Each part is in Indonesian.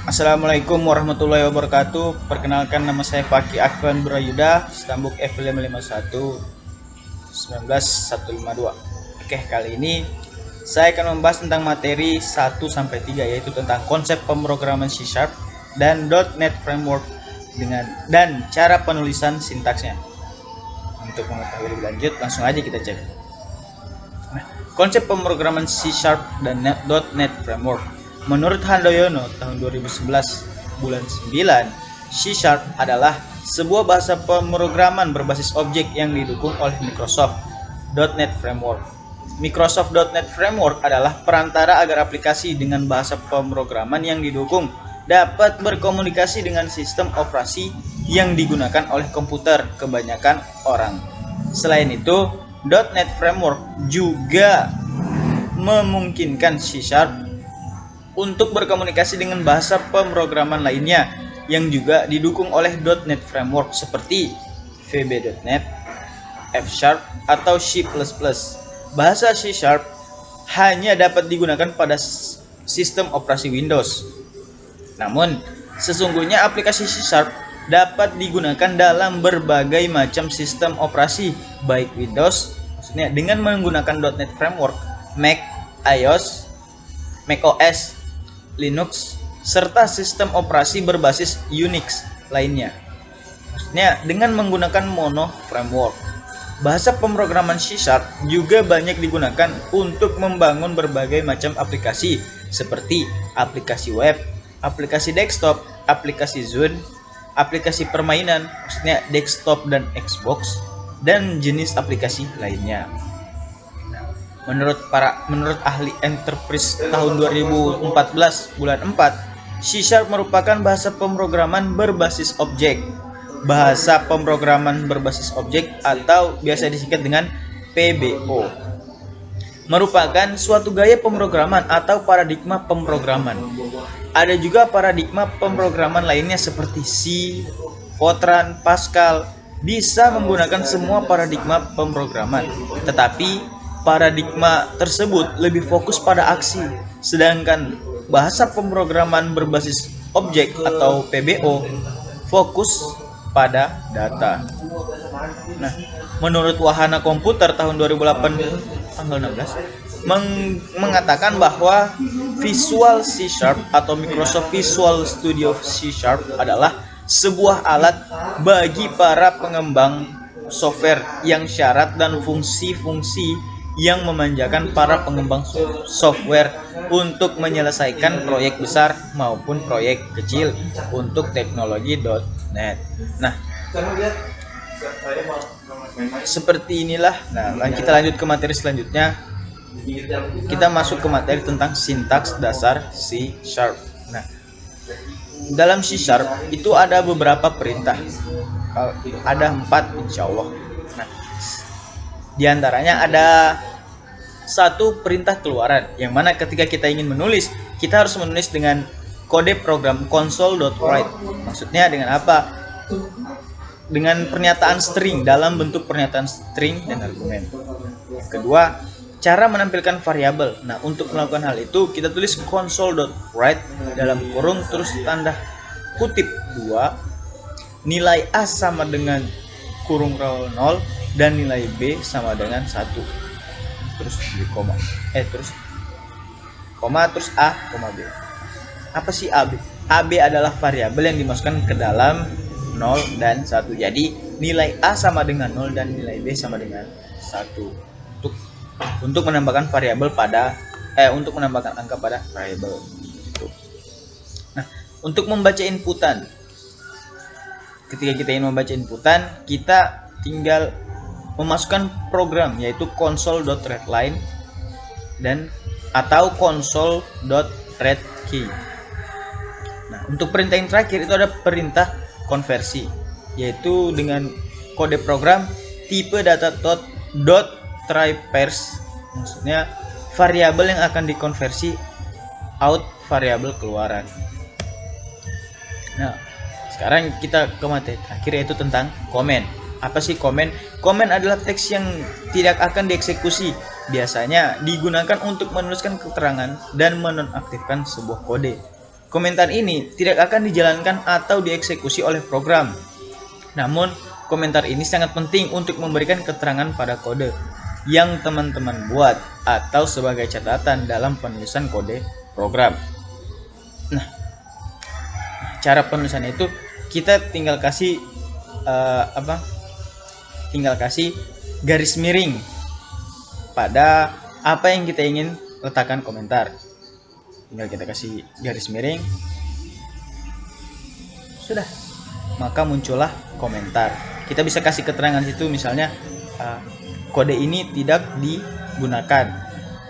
Assalamualaikum warahmatullahi wabarakatuh. Perkenalkan, nama saya Fakih Akvan Burayuda, Stambuk F551 19152. Oke, kali ini saya akan membahas tentang materi 1 sampai 3, yaitu tentang konsep pemrograman C# dan .NET Framework dan cara penulisan sintaksnya. Untuk mengetahui lebih lanjut, langsung aja kita cek. Konsep pemrograman C# dan .NET Framework. Menurut Handoyono tahun 2011 bulan 9, C# adalah sebuah bahasa pemrograman berbasis objek yang didukung oleh Microsoft .NET Framework. Microsoft .NET Framework adalah perantara agar aplikasi dengan bahasa pemrograman yang didukung dapat berkomunikasi dengan sistem operasi yang digunakan oleh komputer kebanyakan orang. Selain itu, .NET Framework juga memungkinkan C# untuk berkomunikasi dengan bahasa pemrograman lainnya yang juga didukung oleh .NET Framework seperti VB.NET, F# atau C++. Bahasa C# hanya dapat digunakan pada sistem operasi Windows. Namun, sesungguhnya aplikasi C# dapat digunakan dalam berbagai macam sistem operasi, baik Windows, maksudnya dengan menggunakan .NET Framework, Mac, iOS, macOS, Linux, serta sistem operasi berbasis Unix lainnya. Maksudnya dengan menggunakan Mono Framework. Bahasa pemrograman C# juga banyak digunakan untuk membangun berbagai macam aplikasi seperti aplikasi web, aplikasi desktop, aplikasi Zune, aplikasi permainan, maksudnya desktop dan Xbox, dan jenis aplikasi lainnya. Menurut ahli enterprise tahun 2014 bulan 4, C# merupakan bahasa pemrograman berbasis objek. Bahasa pemrograman berbasis objek atau biasa disingkat dengan PBO merupakan suatu gaya pemrograman atau paradigma pemrograman. Ada juga paradigma pemrograman lainnya seperti C, Fortran, Pascal. Bisa menggunakan semua paradigma pemrograman, tetapi paradigma tersebut lebih fokus pada aksi, sedangkan bahasa pemrograman berbasis objek atau PBO fokus pada data. Nah, menurut Wahana Komputer tahun 2008 tanggal 16 mengatakan bahwa Visual C# atau Microsoft Visual Studio C# adalah sebuah alat bagi para pengembang software yang syarat dan fungsi-fungsi yang memanjakan para pengembang software untuk menyelesaikan proyek besar maupun proyek kecil untuk teknologi .NET. Nah, seperti inilah. Nah, kita lanjut ke materi selanjutnya. Kita masuk ke materi tentang sintaks dasar C#. Nah, dalam C# itu ada beberapa perintah. Ada 4 insya Allah. Nah, di antaranya ada satu perintah keluaran, yang mana ketika kita ingin menulis, kita harus menulis dengan kode program console.write. Maksudnya dengan apa? Dengan pernyataan string, dalam bentuk pernyataan string dan argumen. Yang kedua, cara menampilkan variabel. Nah, untuk melakukan hal itu, kita tulis console.write dalam kurung terus tanda kutip 2, nilai A sama dengan kurung row 0 dan nilai B sama dengan 1. Terus di koma. Terus A, B. Apa sih AB? AB adalah variabel yang dimasukkan ke dalam 0 dan 1. Jadi nilai A sama dengan 0 dan nilai B sama dengan 1. Untuk menambahkan variabel pada untuk menambahkan angka pada variabel gitu. Nah, untuk membaca inputan. Ketika kita ingin membaca inputan, kita tinggal memasukkan program yaitu console.readline dan atau console.readkey. Nah, untuk perintah yang terakhir itu ada perintah konversi, yaitu dengan kode program tipe data.tryparse, maksudnya variabel yang akan dikonversi out variabel keluaran. Nah, sekarang kita ke materi terakhir yaitu tentang komen. Apa sih komen? Komen adalah teks yang tidak akan dieksekusi. Biasanya digunakan untuk menuliskan keterangan dan menonaktifkan sebuah kode. Komentar ini tidak akan dijalankan atau dieksekusi oleh program. Namun, komentar ini sangat penting untuk memberikan keterangan pada kode yang teman-teman buat atau sebagai catatan dalam penulisan kode program. Nah, cara penulisannya itu kita tinggal kasih tinggal kasih garis miring pada apa yang kita ingin letakkan komentar. Tinggal kita kasih garis miring, sudah, maka muncullah komentar. Kita bisa kasih keterangan situ, misalnya kode ini tidak digunakan.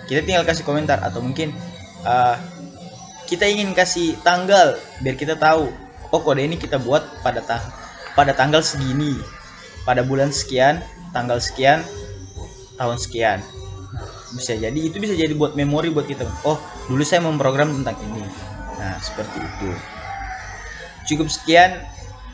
Kita tinggal kasih komentar, atau mungkin kita ingin kasih tanggal biar kita tahu, oh kode ini kita buat pada tanggal segini, pada bulan sekian, tanggal sekian, tahun sekian. Bisa jadi buat memori buat kita. Oh, dulu saya memprogram tentang ini. Nah, seperti itu. Cukup sekian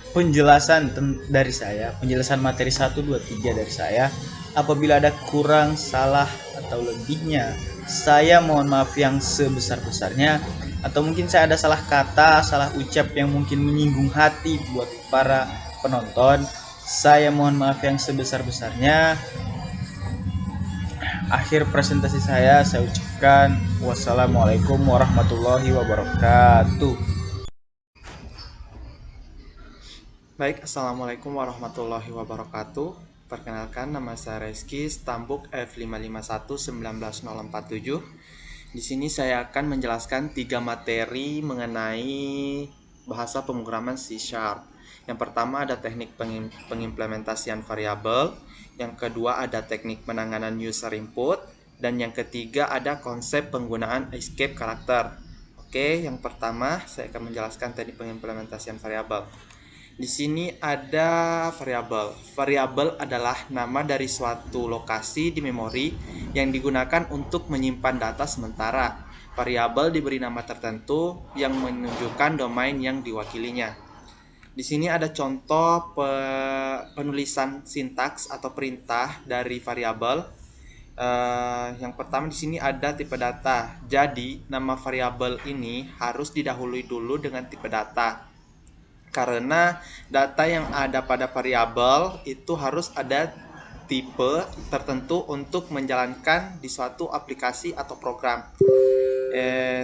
penjelasan dari saya, penjelasan materi 1, 2, 3 dari saya. Apabila ada kurang, salah, atau lebihnya, saya mohon maaf yang sebesar-besarnya. Atau mungkin saya ada salah kata, salah ucap yang mungkin menyinggung hati buat para penonton, saya mohon maaf yang sebesar-besarnya. Akhir presentasi saya ucapkan wassalamualaikum warahmatullahi wabarakatuh. Baik, assalamualaikum warahmatullahi wabarakatuh. Perkenalkan, nama saya Reski, Stambuk F551-19047. Di sini saya akan menjelaskan 3 materi mengenai bahasa pemrograman C#. Yang pertama ada teknik pengimplementasian variabel, yang kedua ada teknik penanganan user input, dan yang ketiga ada konsep penggunaan escape karakter. Oke, yang pertama saya akan menjelaskan teknik pengimplementasian variabel. Di sini ada variabel. Variabel adalah nama dari suatu lokasi di memori yang digunakan untuk menyimpan data sementara. Variabel diberi nama tertentu yang menunjukkan domain yang diwakilinya. Di sini ada contoh penulisan sintaks atau perintah dari variabel. Yang pertama di sini ada tipe data. Jadi nama variabel ini harus didahului dulu dengan tipe data. Karena data yang ada pada variabel itu harus ada tipe tertentu untuk menjalankan di suatu aplikasi atau program.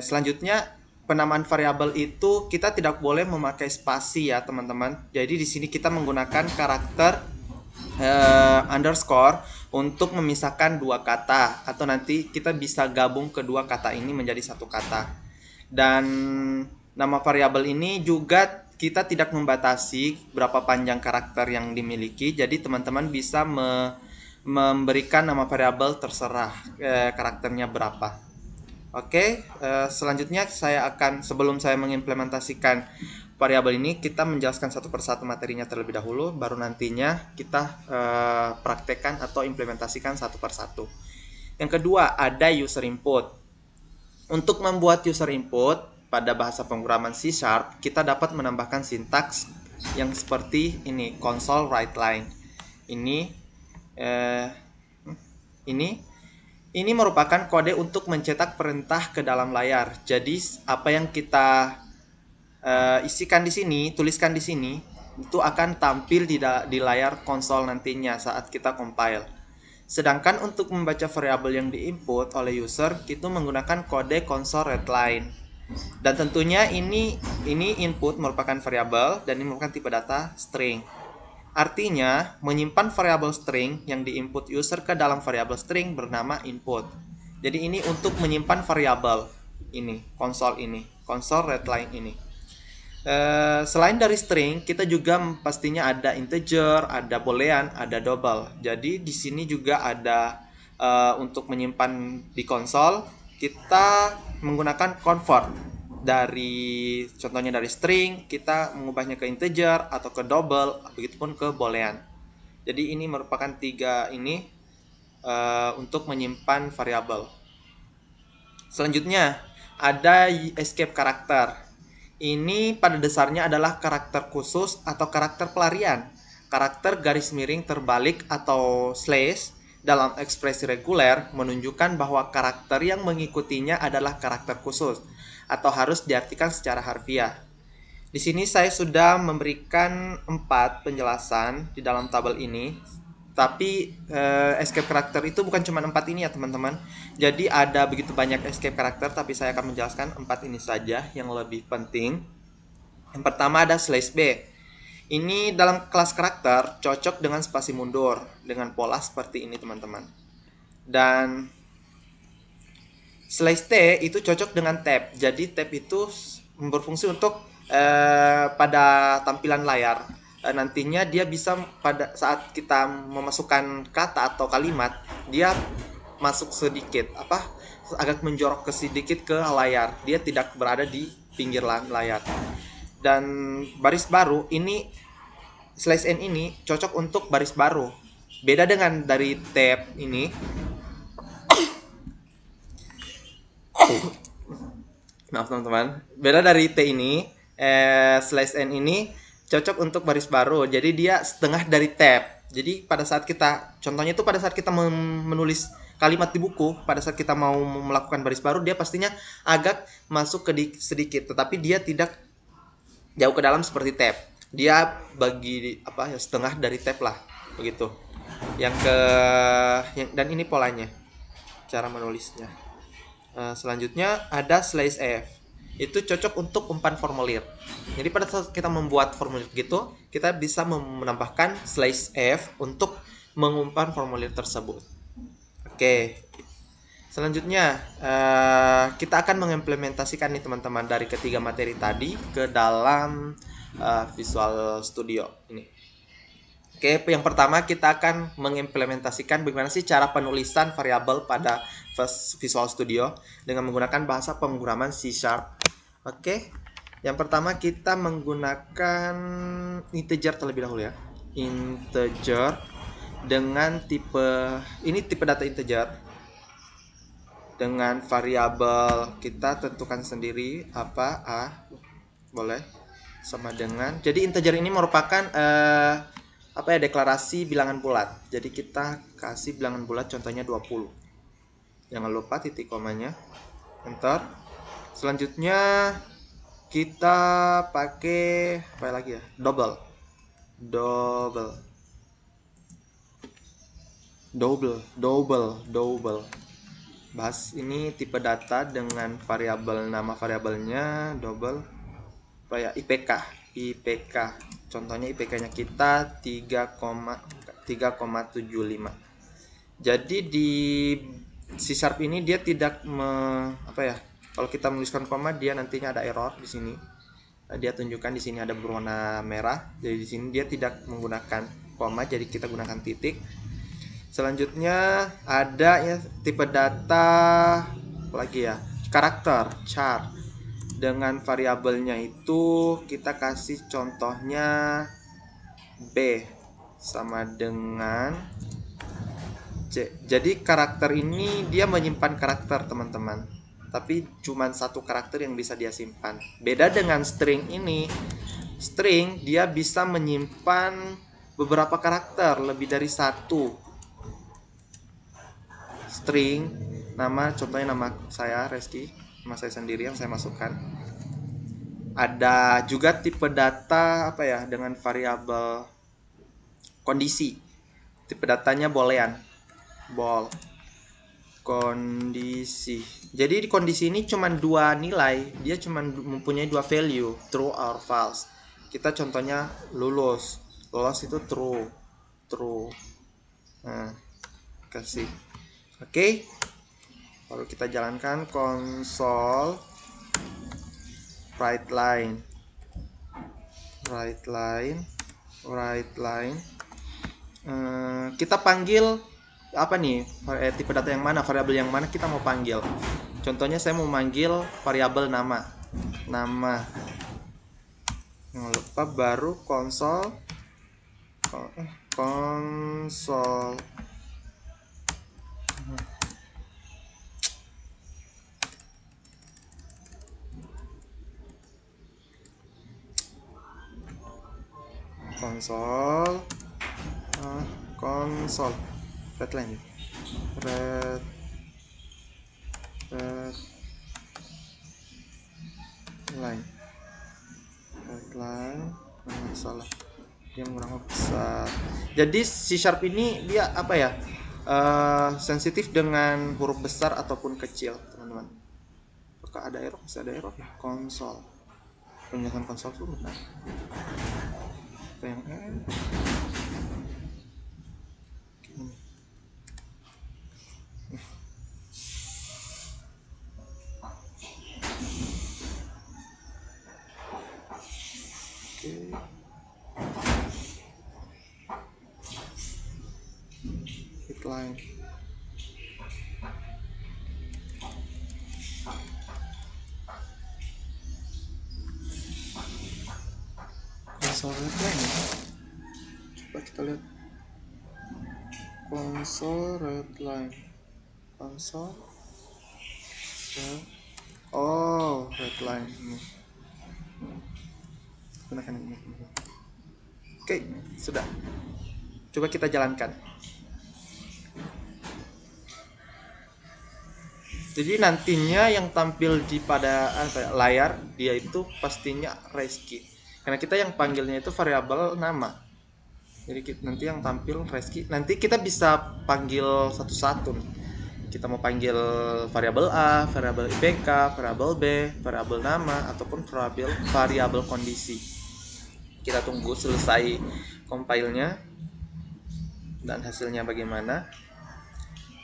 Selanjutnya, penamaan variabel itu kita tidak boleh memakai spasi ya teman-teman. Jadi di sini kita menggunakan karakter underscore untuk memisahkan dua kata, atau nanti kita bisa gabung kedua kata ini menjadi satu kata. Dan nama variabel ini juga kita tidak membatasi berapa panjang karakter yang dimiliki. Jadi teman-teman bisa memberikan nama variabel terserah karakternya berapa. Oke, selanjutnya sebelum saya mengimplementasikan variabel ini, kita menjelaskan satu persatu materinya terlebih dahulu, baru nantinya kita praktekkan atau implementasikan satu persatu. Yang kedua, ada user input. Untuk membuat user input pada bahasa pemrograman C#, kita dapat menambahkan sintaks yang seperti ini, console write line. Ini merupakan kode untuk mencetak perintah ke dalam layar. Jadi apa yang kita tuliskan di sini, itu akan tampil di layar konsol nantinya saat kita compile. Sedangkan untuk membaca variabel yang diinput oleh user, itu menggunakan kode console read line. Dan tentunya ini input merupakan variabel dan ini merupakan tipe data string. Artinya, menyimpan variabel string yang diinput user ke dalam variabel string bernama input. Jadi ini untuk menyimpan variabel ini, console readline ini. Selain dari string, kita juga pastinya ada integer, ada boolean, ada double. Jadi di sini juga ada untuk menyimpan di konsol, kita menggunakan convert. Contohnya dari string, kita mengubahnya ke integer atau ke double, begitupun ke boolean. Jadi ini merupakan 3 ini untuk menyimpan variabel. Selanjutnya ada escape karakter. Ini pada dasarnya adalah karakter khusus atau karakter pelarian. Karakter garis miring terbalik atau slash dalam ekspresi reguler menunjukkan bahwa karakter yang mengikutinya adalah karakter khusus. atau harus diartikan secara harfiah. Di sini saya sudah memberikan 4 penjelasan di dalam tabel ini. Tapi escape karakter itu bukan cuma 4 ini ya teman-teman. Jadi ada begitu banyak escape karakter, tapi saya akan menjelaskan 4 ini saja yang lebih penting. Yang pertama ada slash B. Ini dalam kelas karakter cocok dengan spasi mundur dengan pola seperti ini teman-teman. Dan slash T itu cocok dengan tab. Jadi tab itu berfungsi untuk pada tampilan layar. Nantinya dia bisa pada saat kita memasukkan kata atau kalimat, dia masuk sedikit agak menjorok ke sedikit ke layar. Dia tidak berada di pinggir layar. Dan baris baru ini slash N ini cocok untuk baris baru. Beda dengan dari tab ini. Maaf teman-teman. Beda dari T ini, slash N ini cocok untuk baris baru. Jadi dia setengah dari tab. Jadi pada saat kita, contohnya itu pada saat kita menulis kalimat di buku, pada saat kita mau melakukan baris baru, dia pastinya agak masuk ke sedikit, tetapi dia tidak jauh ke dalam seperti tab. Dia setengah dari tab lah, begitu. Dan ini polanya, cara menulisnya. Selanjutnya ada slash F. Itu cocok untuk umpan formulir. Jadi pada saat kita membuat formulir gitu, kita bisa menambahkan slash F untuk mengumpan formulir tersebut. Oke. Selanjutnya kita akan mengimplementasikan nih teman-teman dari ketiga materi tadi ke dalam Visual Studio ini. Oke, yang pertama kita akan mengimplementasikan bagaimana sih cara penulisan variabel pada Visual Studio dengan menggunakan bahasa pemrograman C#. Oke, yang pertama kita menggunakan integer terlebih dahulu ya. Integer dengan tipe data integer dengan variabel kita tentukan sendiri A boleh sama dengan. Jadi integer ini merupakan deklarasi bilangan bulat. Jadi kita kasih bilangan bulat contohnya 20. Jangan lupa titik komanya. Enter. Selanjutnya kita pakai apa lagi ya? Double. Bahas ini tipe data dengan variabel, nama variabelnya double IPK. Contohnya IPK-nya kita 3,75. Jadi di C# ini dia tidak kalau kita menuliskan koma, dia nantinya ada error di sini. Dia tunjukkan di sini ada berwarna merah. Jadi di sini dia tidak menggunakan koma, jadi kita gunakan titik. Selanjutnya ada ya tipe data karakter char. Dengan variabelnya itu kita kasih contohnya B sama dengan C. Jadi karakter ini dia menyimpan karakter teman-teman, tapi cuma satu karakter yang bisa dia simpan. Beda dengan string ini. String dia bisa menyimpan beberapa karakter, lebih dari satu. String contohnya nama saya Reski, nama saya sendiri yang saya masukkan. Ada juga tipe data dengan variabel kondisi. Tipe datanya boolean. Kondisi. Jadi di kondisi ini cuma 2 nilai, dia cuma mempunyai 2 value, true or false. Kita contohnya lulus itu true. Nah, kasih. Oke. Lalu kita jalankan console write line. Kita panggil tipe data yang mana, variabel yang mana kita mau panggil. Contohnya saya mau manggil variabel nama. Jangan lupa baru console red line. line. Salah, dia kurang besar. Jadi C# ini dia apa ya, sensitif dengan huruf besar ataupun kecil, teman-teman. Apakah ada error? Masih ada error ya. Konsol, penjelasan konsol tuh benar. Apa yang line. Console line ya. Coba kita lihat console red line. Console red line ini. Gunakan ini. Oke, sudah. Coba kita jalankan. Jadi nantinya yang tampil di pada layar dia itu pastinya Reski. Karena kita yang panggilnya itu variabel nama. Jadi nanti yang tampil Reski. Nanti kita bisa panggil satu-satu. Kita mau panggil variabel A, variabel IPK, variabel B, variabel nama ataupun variabel kondisi. Kita tunggu selesai compile-nya dan hasilnya bagaimana.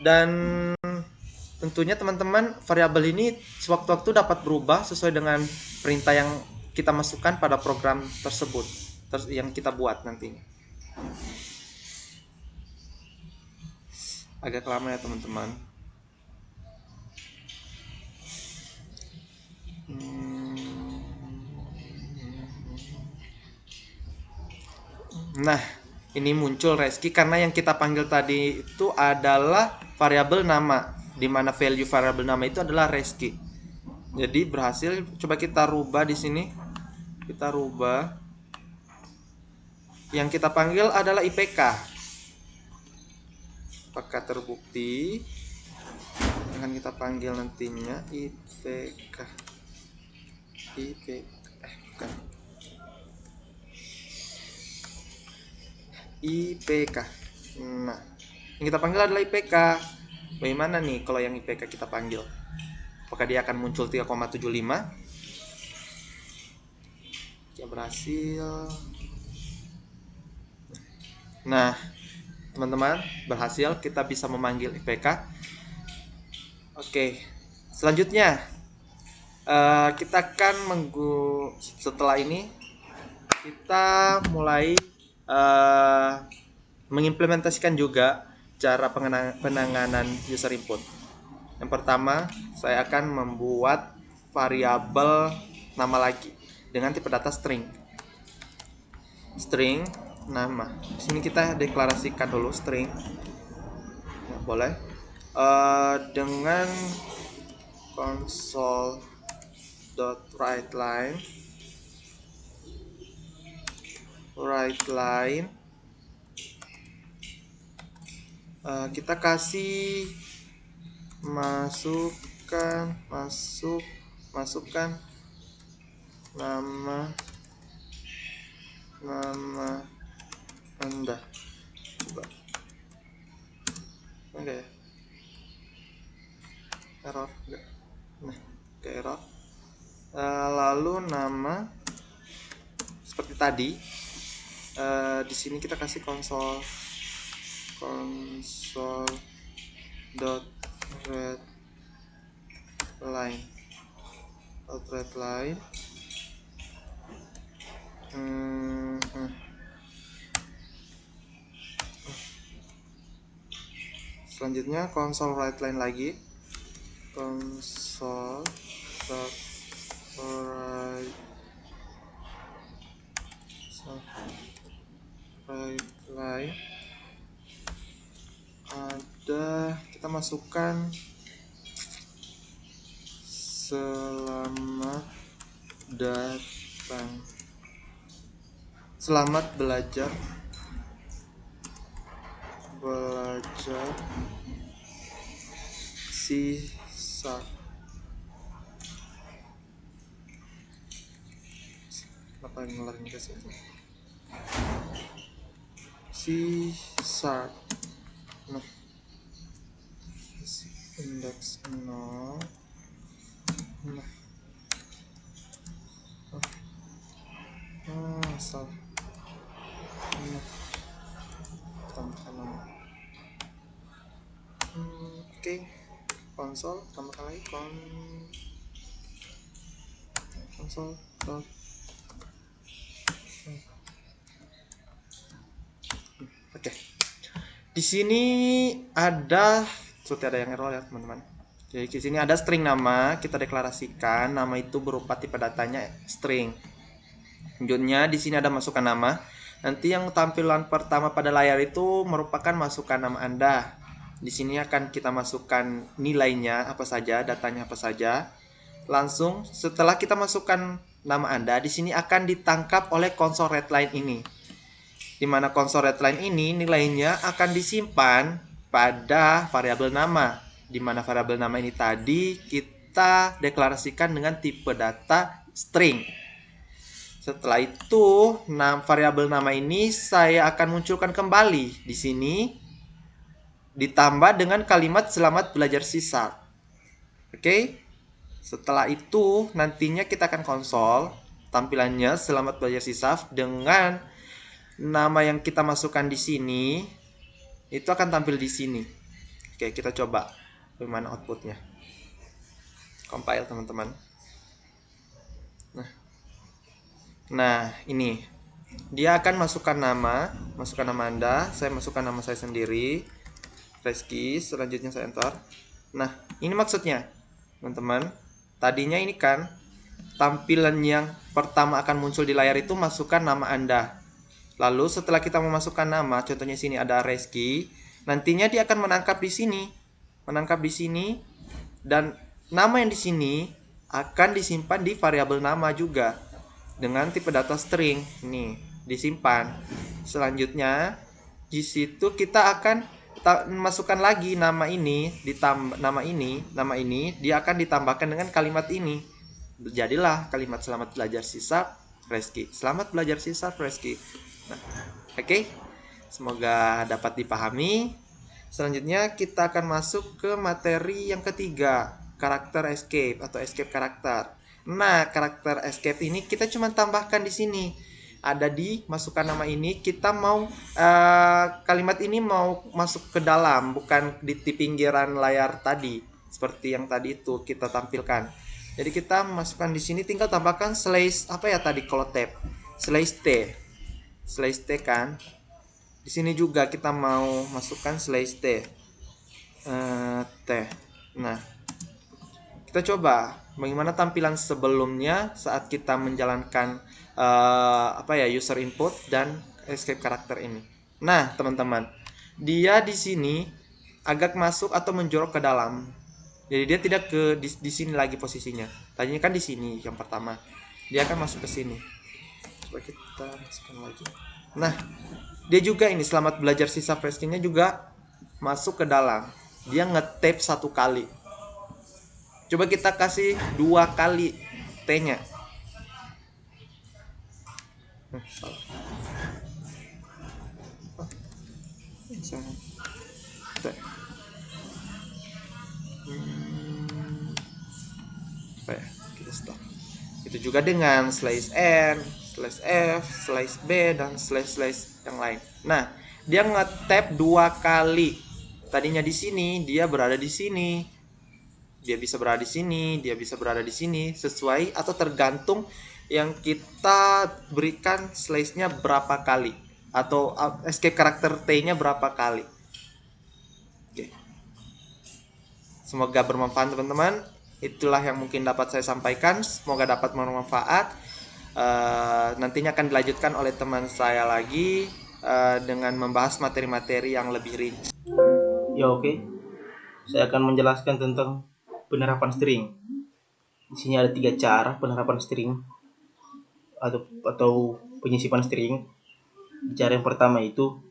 Dan tentunya teman-teman, variabel ini sewaktu-waktu dapat berubah sesuai dengan perintah yang kita masukkan pada program tersebut yang kita buat nantinya. Agak lama ya teman-teman. Nah, ini muncul Reski karena yang kita panggil tadi itu adalah variabel nama, di mana value variabel nama itu adalah Reski. Jadi berhasil. Coba kita rubah di sini. Kita rubah. Yang kita panggil adalah IPK. Apakah terbukti? Akan kita panggil nantinya IPK. Bukan. IPK. Nah, yang kita panggil adalah IPK. Bagaimana nih kalau yang IPK kita panggil? Apakah dia akan muncul 3,75? Ya, berhasil. Nah, teman-teman, berhasil kita bisa memanggil IPK. Oke, selanjutnya kita akan setelah ini kita mulai mengimplementasikan juga cara penanganan user input. Yang pertama, saya akan membuat variabel nama lagi dengan tipe data string nama. Di sini kita deklarasikan dulu string. Nah, boleh dengan console.writeLine kita kasih masukkan nama Anda. Coba. Enggak ya? Error enggak? Nah, ke error. Lalu nama seperti tadi. Di sini kita kasih console.readLine. Selanjutnya console WriteLine lagi. WriteLine ada, kita masukkan selamat belajar C#. Ngapain ngeluarin ke situ? C sharp. Nah, index 0. Nah, salah. Nah, tambahkan nama. Oke. Konsol, tambahkan lagi konsol dot. Oke. Di sini ada seperti ada yang error ya, teman-teman. Jadi di sini ada string nama, kita deklarasikan nama itu berupa tipe datanya string. Selanjutnya di sini ada masukan nama. Nanti yang tampilan pertama pada layar itu merupakan masukan nama Anda. Di sini akan kita masukkan nilainya apa saja, datanya apa saja. Langsung setelah kita masukkan nama Anda, di sini akan ditangkap oleh konsol readline ini. Di mana konsol readline ini nilainya akan disimpan pada variabel nama. Di mana variabel nama ini tadi kita deklarasikan dengan tipe data string. Setelah itu, variabel nama ini saya akan munculkan kembali di sini ditambah dengan kalimat selamat belajar C#. Oke. Setelah itu nantinya kita akan konsol tampilannya selamat belajar C# dengan nama yang kita masukkan di sini itu akan tampil di sini. Oke, kita coba bagaimana outputnya. Compile teman-teman. Nah, ini dia akan masukkan nama Anda. Saya masukkan nama saya sendiri, Reski. Selanjutnya saya enter. Nah, ini maksudnya, teman-teman. Tadinya ini kan tampilan yang pertama akan muncul di layar itu masukkan nama Anda. Lalu setelah kita memasukkan nama, contohnya sini ada Reski, nantinya dia akan menangkap di sini, dan nama yang di sini akan disimpan di variabel nama juga dengan tipe data string. Nih, disimpan. Selanjutnya di situ kita akan masukkan lagi nama ini, nama ini dia akan ditambahkan dengan kalimat ini. Jadilah kalimat selamat belajar C# Reski. Selamat belajar C# Reski. Nah, oke. Semoga dapat dipahami. Selanjutnya kita akan masuk ke materi yang ketiga, karakter escape atau escape karakter. Nah, karakter escape ini kita cuma tambahkan di sini. Ada di masukkan nama ini, kita mau kalimat ini mau masuk ke dalam, bukan di pinggiran layar tadi. Seperti yang tadi itu kita tampilkan. Jadi kita masukkan di sini, tinggal tambahkan slash apa ya tadi kalau tab, slash t kan. Di sini juga kita mau masukkan slash t. Nah, kita coba bagaimana tampilan sebelumnya saat kita menjalankan user input dan escape karakter ini. Nah, teman-teman, dia di sini agak masuk atau menjorok ke dalam. Jadi dia tidak di sini lagi posisinya. Tadinya kan di sini yang pertama. Dia akan masuk ke sini. Coba kita masukkan lagi. Nah, dia juga ini selamat belajar C# Reski-nya juga masuk ke dalam. Dia nge-tap 1 kali. Coba kita kasih 2 kali T-nya. Salah. Kita stop. Itu juga dengan slash n, slash f, slash b, dan slash yang lain. Nah, dia nge-tap 2 kali. Tadinya di sini, dia berada di sini. Dia bisa berada di sini, dia bisa berada di sini, sesuai atau tergantung yang kita berikan slash-nya berapa kali atau escape karakter T-nya berapa kali. Oke. Semoga bermanfaat teman-teman. Itulah yang mungkin dapat saya sampaikan. Semoga dapat bermanfaat. Nantinya akan dilanjutkan oleh teman saya lagi dengan membahas materi-materi yang lebih rinci. Ya oke. Saya akan menjelaskan tentang penerapan string. Di sini ada 3 cara penerapan string atau penyisipan string. Cara yang pertama itu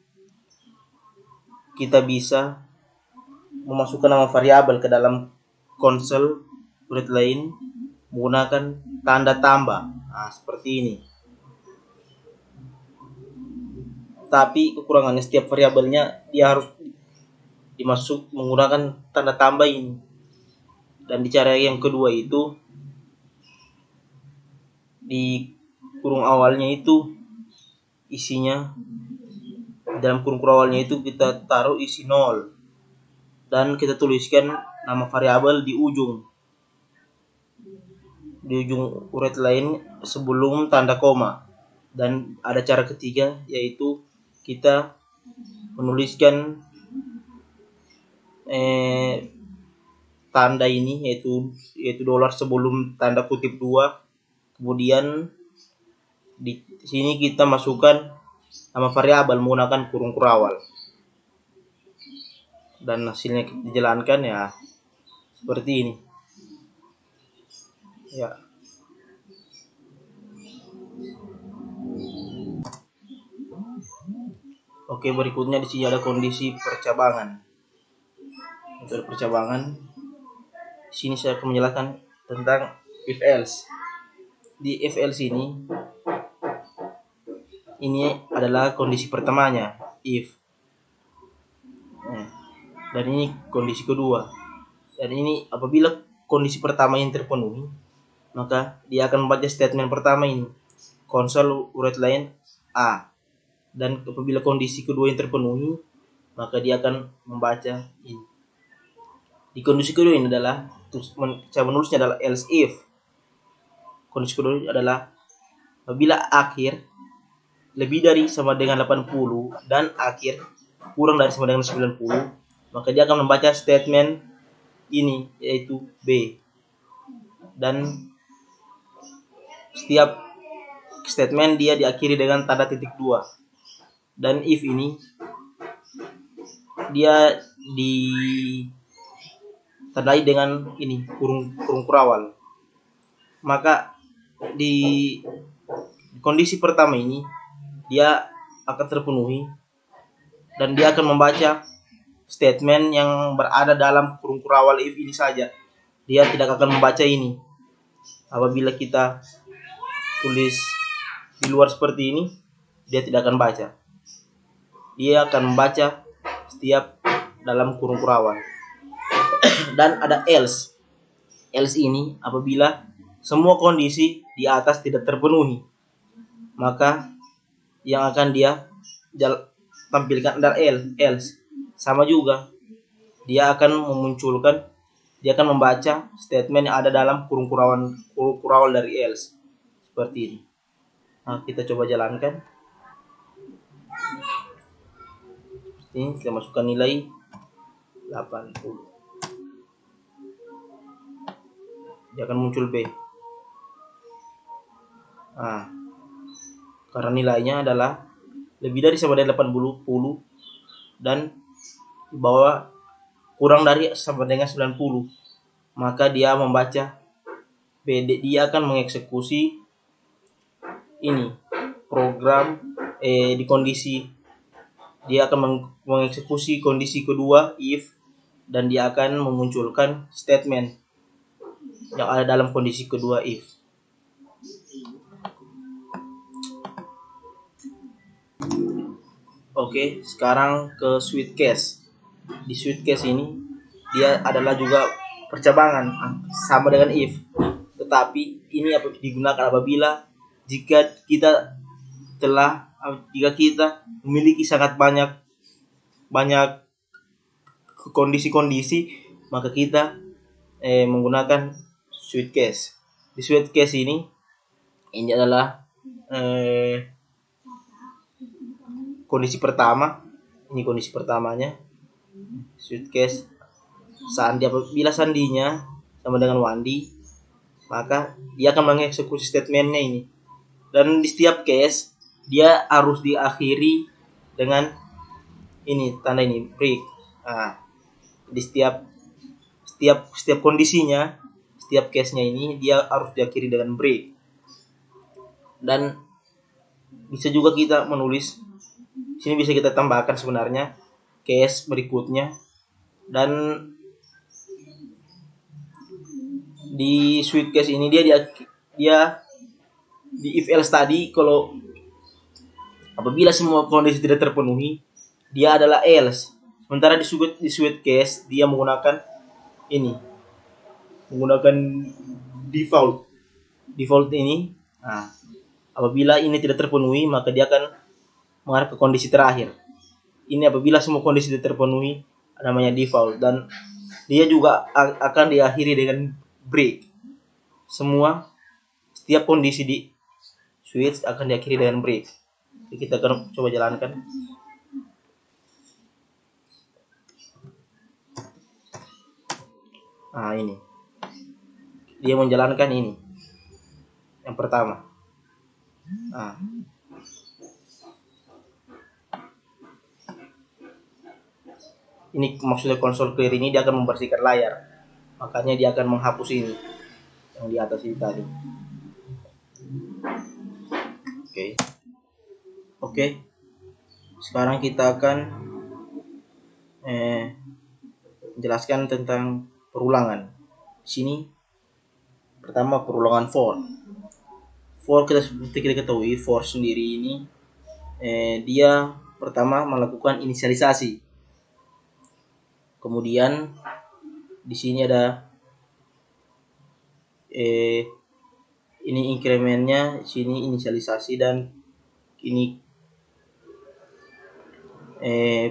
kita bisa memasukkan nama variabel ke dalam konsol readline menggunakan tanda tambah. Nah, seperti ini. Tapi kekurangannya setiap variabelnya dia harus dimasuk menggunakan tanda tambah ini. Dan di cara yang kedua itu di kurung awalnya itu isinya, dalam kurung awalnya itu kita taruh isi 0 dan kita tuliskan nama variabel di ujung uret lain sebelum tanda koma. Dan ada cara ketiga, yaitu kita menuliskan tanda ini yaitu dolar sebelum tanda kutip 2. Kemudian di sini kita masukkan nama variabel menggunakan kurung kurawal. Dan hasilnya kita jalankan ya seperti ini. Ya. Oke, berikutnya di sini ada kondisi percabangan. Untuk percabangan, di sini saya akan menjelaskan tentang if else. Di if else ini adalah kondisi pertamanya, if. Dan ini kondisi kedua. Dan ini apabila kondisi pertama yang terpenuhi, maka dia akan membaca statement pertama ini, konsol uret lain A. Dan apabila kondisi kedua yang terpenuhi, maka dia akan membaca ini. Di kondisi kedua ini adalah, cara menulisnya adalah else if. Kondisi kedua adalah apabila akhir lebih dari sama dengan 80 dan akhir kurang dari sama dengan 90, maka dia akan membaca statement ini, yaitu B. Dan setiap statement dia diakhiri dengan tanda titik 2. Dan if ini dia ditandai dengan ini kurung kurawal. Maka di kondisi pertama ini dia akan terpenuhi dan dia akan membaca statement yang berada dalam kurung kurawal if ini saja. Dia tidak akan membaca ini. Apabila kita tulis di luar seperti ini, dia tidak akan baca. Dia akan membaca setiap dalam kurung kurawal. Dan ada else. Else ini apabila semua kondisi di atas tidak terpenuhi, maka yang akan dia tampilkan adalah else. Sama juga, dia akan membaca statement yang ada dalam kurung kurawal dari else. Seperti ini. Nah, kita coba jalankan. Ini kita masukkan nilai 80. Dia akan muncul B. Nah, karena nilainya adalah lebih dari sama dengan 80 dan di bawah kurang dari sama dengan 90, maka dia membaca B. Dia akan mengeksekusi ini program di kondisi, dia akan mengeksekusi kondisi kedua if, dan dia akan memunculkan statement yang ada dalam kondisi kedua if. Oke, sekarang ke switch case. Di switch case ini dia adalah juga percabangan sama dengan if, tetapi ini digunakan apabila jika kita memiliki sangat banyak kondisi-kondisi, maka kita menggunakan switch case. Di switch case ini adalah kondisi pertama. Ini kondisi pertamanya, switch case sandi. Apabila sandinya sama dengan Wandi, maka dia akan mengeksekusi statementnya ini. Dan di setiap case dia harus diakhiri dengan ini, tanda ini, break. Nah, di setiap kondisinya, setiap case-nya ini dia harus diakhiri dengan break. Dan bisa juga kita menulis sini, bisa kita tambahkan sebenarnya case berikutnya. Dan di switch case ini dia di if else tadi, kalau Apabila semua kondisi tidak terpenuhi, dia adalah else. Sementara di switch case dia menggunakan ini, menggunakan default. Default ini, nah, apabila ini tidak terpenuhi, maka dia akan mengarah ke kondisi terakhir. Ini apabila semua kondisi tidak terpenuhi, namanya default, dan dia juga akan diakhiri dengan break. Setiap kondisi di switch akan diakhiri dengan break. Jadi kita akan coba jalankan. Nah, ini dia menjalankan ini yang pertama. Nah, ini maksudnya konsol clear ini dia akan membersihkan layar, makanya dia akan menghapus ini yang di atas ini tadi. Oke. Sekarang kita akan menjelaskan tentang perulangan. Di sini pertama perulangan for. For seperti kita ketahui, for sendiri ini dia pertama melakukan inisialisasi. Kemudian di sini ada ini incrementnya, sini inisialisasi, dan ini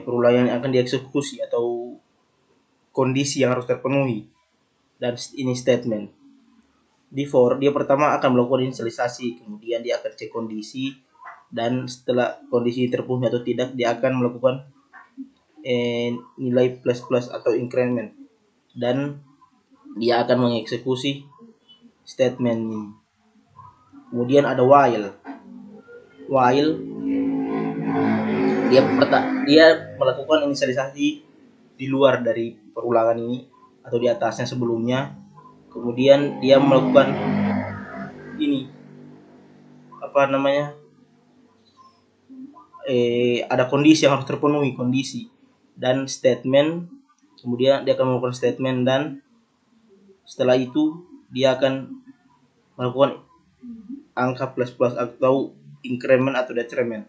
perulangan yang akan dieksekusi atau kondisi yang harus terpenuhi, dan ini statement. Di for dia pertama akan melakukan inisialisasi, kemudian dia akan cek kondisi, dan setelah kondisi terpenuhi atau tidak dia akan melakukan nilai plus atau increment, dan dia akan mengeksekusi statement ini. Kemudian ada while dia melakukan inisialisasi di luar dari perulangan ini atau di atasnya sebelumnya. Kemudian dia melakukan ini ada kondisi yang harus terpenuhi, kondisi dan statement. Kemudian dia akan melakukan statement, dan setelah itu dia akan melakukan angka plus atau increment atau decrement.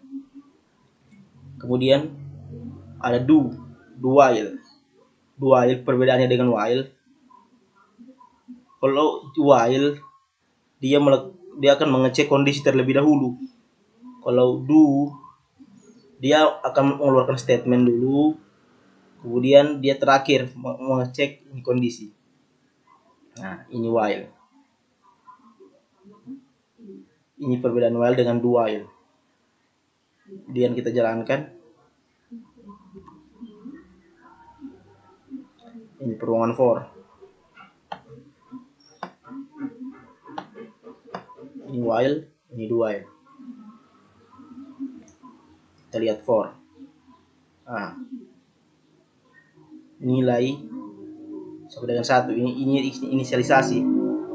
Kemudian ada do while. Perbedaannya dengan while, kalau while dia akan mengecek kondisi terlebih dahulu. Kalau do dia akan mengeluarkan statement dulu, kemudian dia terakhir mengecek kondisi. Nah, ini while. Ini perbedaan while dengan do while. Kemudian kita jalankan. Ini perulangan for. Ini while, ini do while. Kita lihat for. Nah, nilai sama dengan 1. Ini inisialisasi.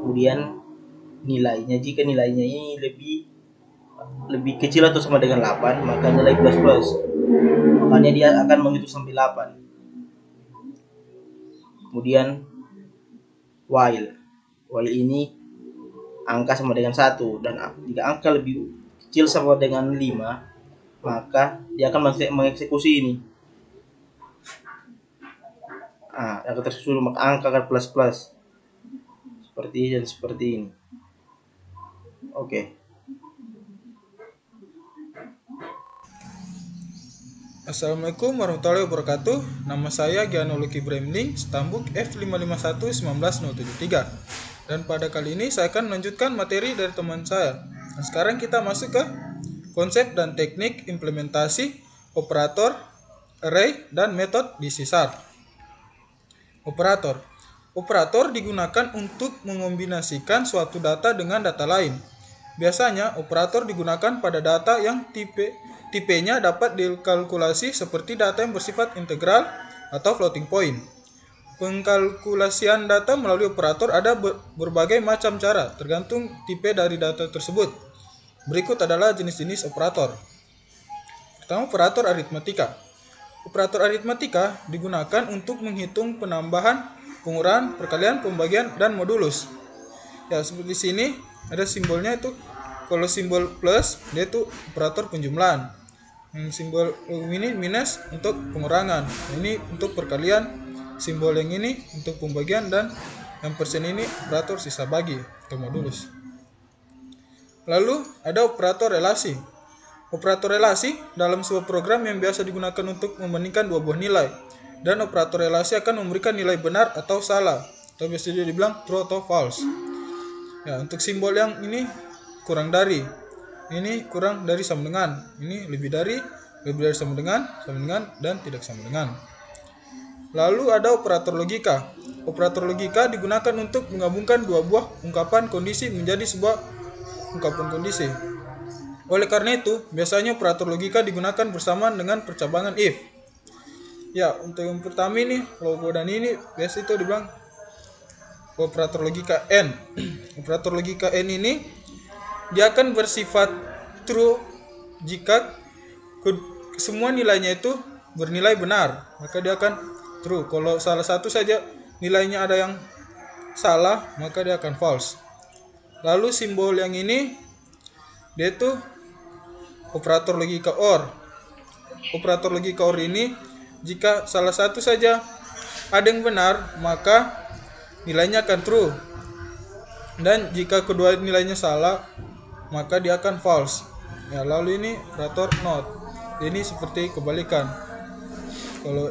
Kemudian nilainya, jika nilainya ini lebih kecil atau sama dengan 8, maka nilai plus. Makanya dia akan menghitung sampai 8. Kemudian while ini angka sama dengan 1, dan jika angka lebih kecil sama dengan 5, maka dia akan mengeksekusi ini. Angka tersusun, maka angka akan plus. Seperti dan seperti ini. Oke. Assalamualaikum warahmatullahi wabarakatuh. Nama saya Gianoluki Bremning, Stambuk F551-19073. Dan pada kali ini saya akan melanjutkan materi dari teman saya. Dan sekarang kita masuk ke konsep dan teknik implementasi operator, array, dan metode di C#. Operator digunakan untuk mengombinasikan suatu data dengan data lain. Biasanya operator digunakan pada data yang tipenya dapat dikalkulasi seperti data yang bersifat integral atau floating point. Pengkalkulasian data melalui operator ada berbagai macam cara, tergantung tipe dari data tersebut. Berikut adalah jenis-jenis operator. Pertama, operator aritmatika. Operator aritmatika digunakan untuk menghitung penambahan, pengurangan, perkalian, pembagian, dan modulus. Ya, seperti sini ada simbolnya itu. Kalau simbol plus, dia itu operator penjumlahan. Yang simbol ini minus untuk pengurangan. Ini untuk perkalian, simbol yang ini untuk pembagian, dan yang persen ini operator sisa bagi atau modulus. Lalu ada operator relasi. Operator relasi dalam sebuah program yang biasa digunakan untuk membandingkan dua buah nilai. Dan operator relasi akan memberikan nilai benar atau salah, atau biasa dibilang true atau false. Ya, untuk simbol yang ini kurang dari, ini kurang dari sama dengan, ini lebih dari sama dengan, dan tidak sama dengan. Lalu ada operator logika. Operator logika digunakan untuk menggabungkan dua buah ungkapan kondisi menjadi sebuah ungkapan kondisi. Oleh karena itu, biasanya operator logika digunakan bersamaan dengan percabangan if. Ya, untuk yang pertama ini, logo dan ini biasa itu dibilang operator logika N. Operator logika N ini dia akan bersifat true jika semua nilainya itu bernilai benar, maka dia akan true. Kalau salah satu saja nilainya ada yang salah, maka dia akan false. Lalu simbol yang ini dia itu operator logika OR. Operator logika OR ini jika salah satu saja ada yang benar, maka nilainya akan true. Dan jika kedua nilainya salah, maka dia akan false. Ya, lalu ini operator NOT. Ini seperti kebalikan. Kalau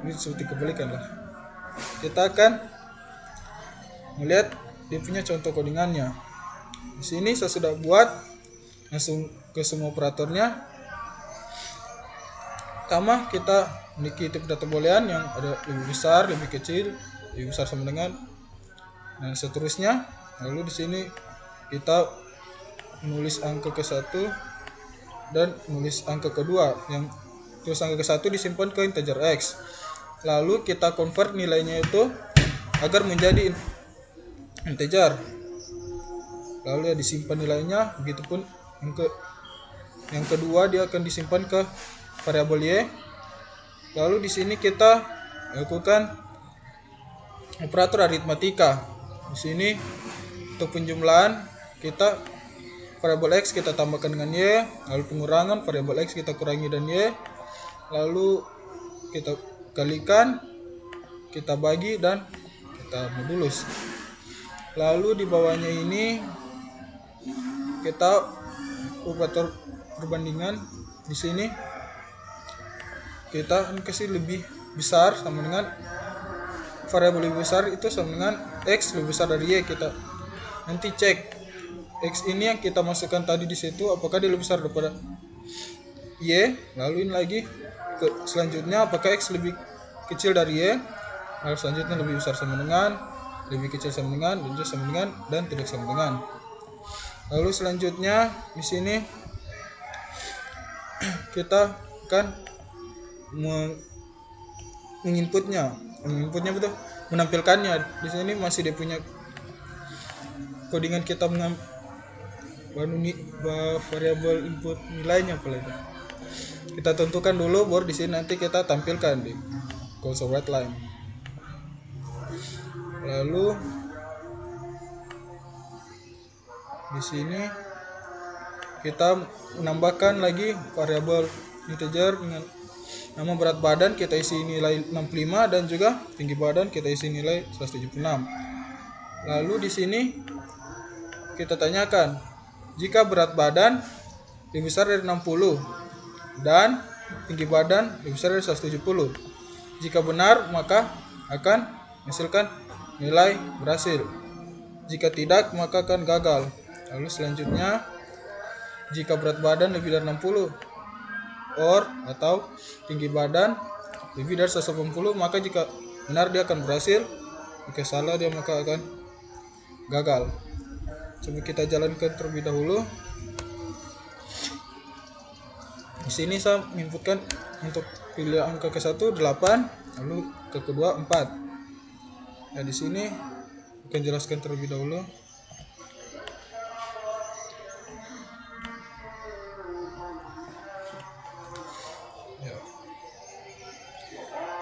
ini seperti kebalikan lah. Kita akan melihat dia punya contoh codingannya. Di sini saya sudah buat langsung ke semua operatornya. Pertama kita memiliki tipe data boolean yang ada lebih besar, lebih kecil, lebih besar sama dengan, dan seterusnya. Lalu di sini kita menulis angka ke-1 dan menulis angka kedua, yang terus angka ke-1 disimpan ke integer x. Lalu kita convert nilainya itu agar menjadi integer. Lalu ya disimpan nilainya, begitupun yang kedua dia akan disimpan ke variabel y. Lalu di sini kita lakukan operator aritmatika. Di sini untuk penjumlahan kita variabel x kita tambahkan dengan y, lalu pengurangan variabel x kita kurangi dan y, lalu kita kalikan, kita bagi, dan kita modulus. Lalu di bawahnya ini kita operator perbandingan. Di sini kita kasih lebih besar sama dengan variabel lebih besar itu sama dengan x lebih besar dari y. Kita nanti cek x ini yang kita masukkan tadi di situ apakah dia lebih besar daripada y. Lalu ini lagi selanjutnya apakah x lebih kecil dari y. Lalu selanjutnya lebih besar sama dengan, lebih kecil sama dengan, dan sama dengan, dan tidak sama dengan. Lalu selanjutnya di sini kita akan menginputnya betul, menampilkannya. Di sini masih dia punya codingan kita variabel input nilainya apa itu. Kita tentukan dulu, baru di sini nanti kita tampilkan di console write line. Lalu di sini kita menambahkan lagi variabel integer dengan nama berat badan, kita isi nilai 65, dan juga tinggi badan kita isi nilai 176. Lalu di sini kita tanyakan jika berat badan lebih besar dari 60 dan tinggi badan lebih besar dari 170. Jika benar maka akan menghasilkan nilai berhasil. Jika tidak maka akan gagal. Lalu selanjutnya jika berat badan lebih dari 60 or atau tinggi badan lebih dari 180, maka jika benar dia akan berhasil, jika salah dia maka akan gagal. Coba kita jalankan terlebih dahulu. Di sini saya menginputkan untuk pilih angka ke-1 8, lalu ke kedua 4. Nah, di sini akan jelaskan terlebih dahulu.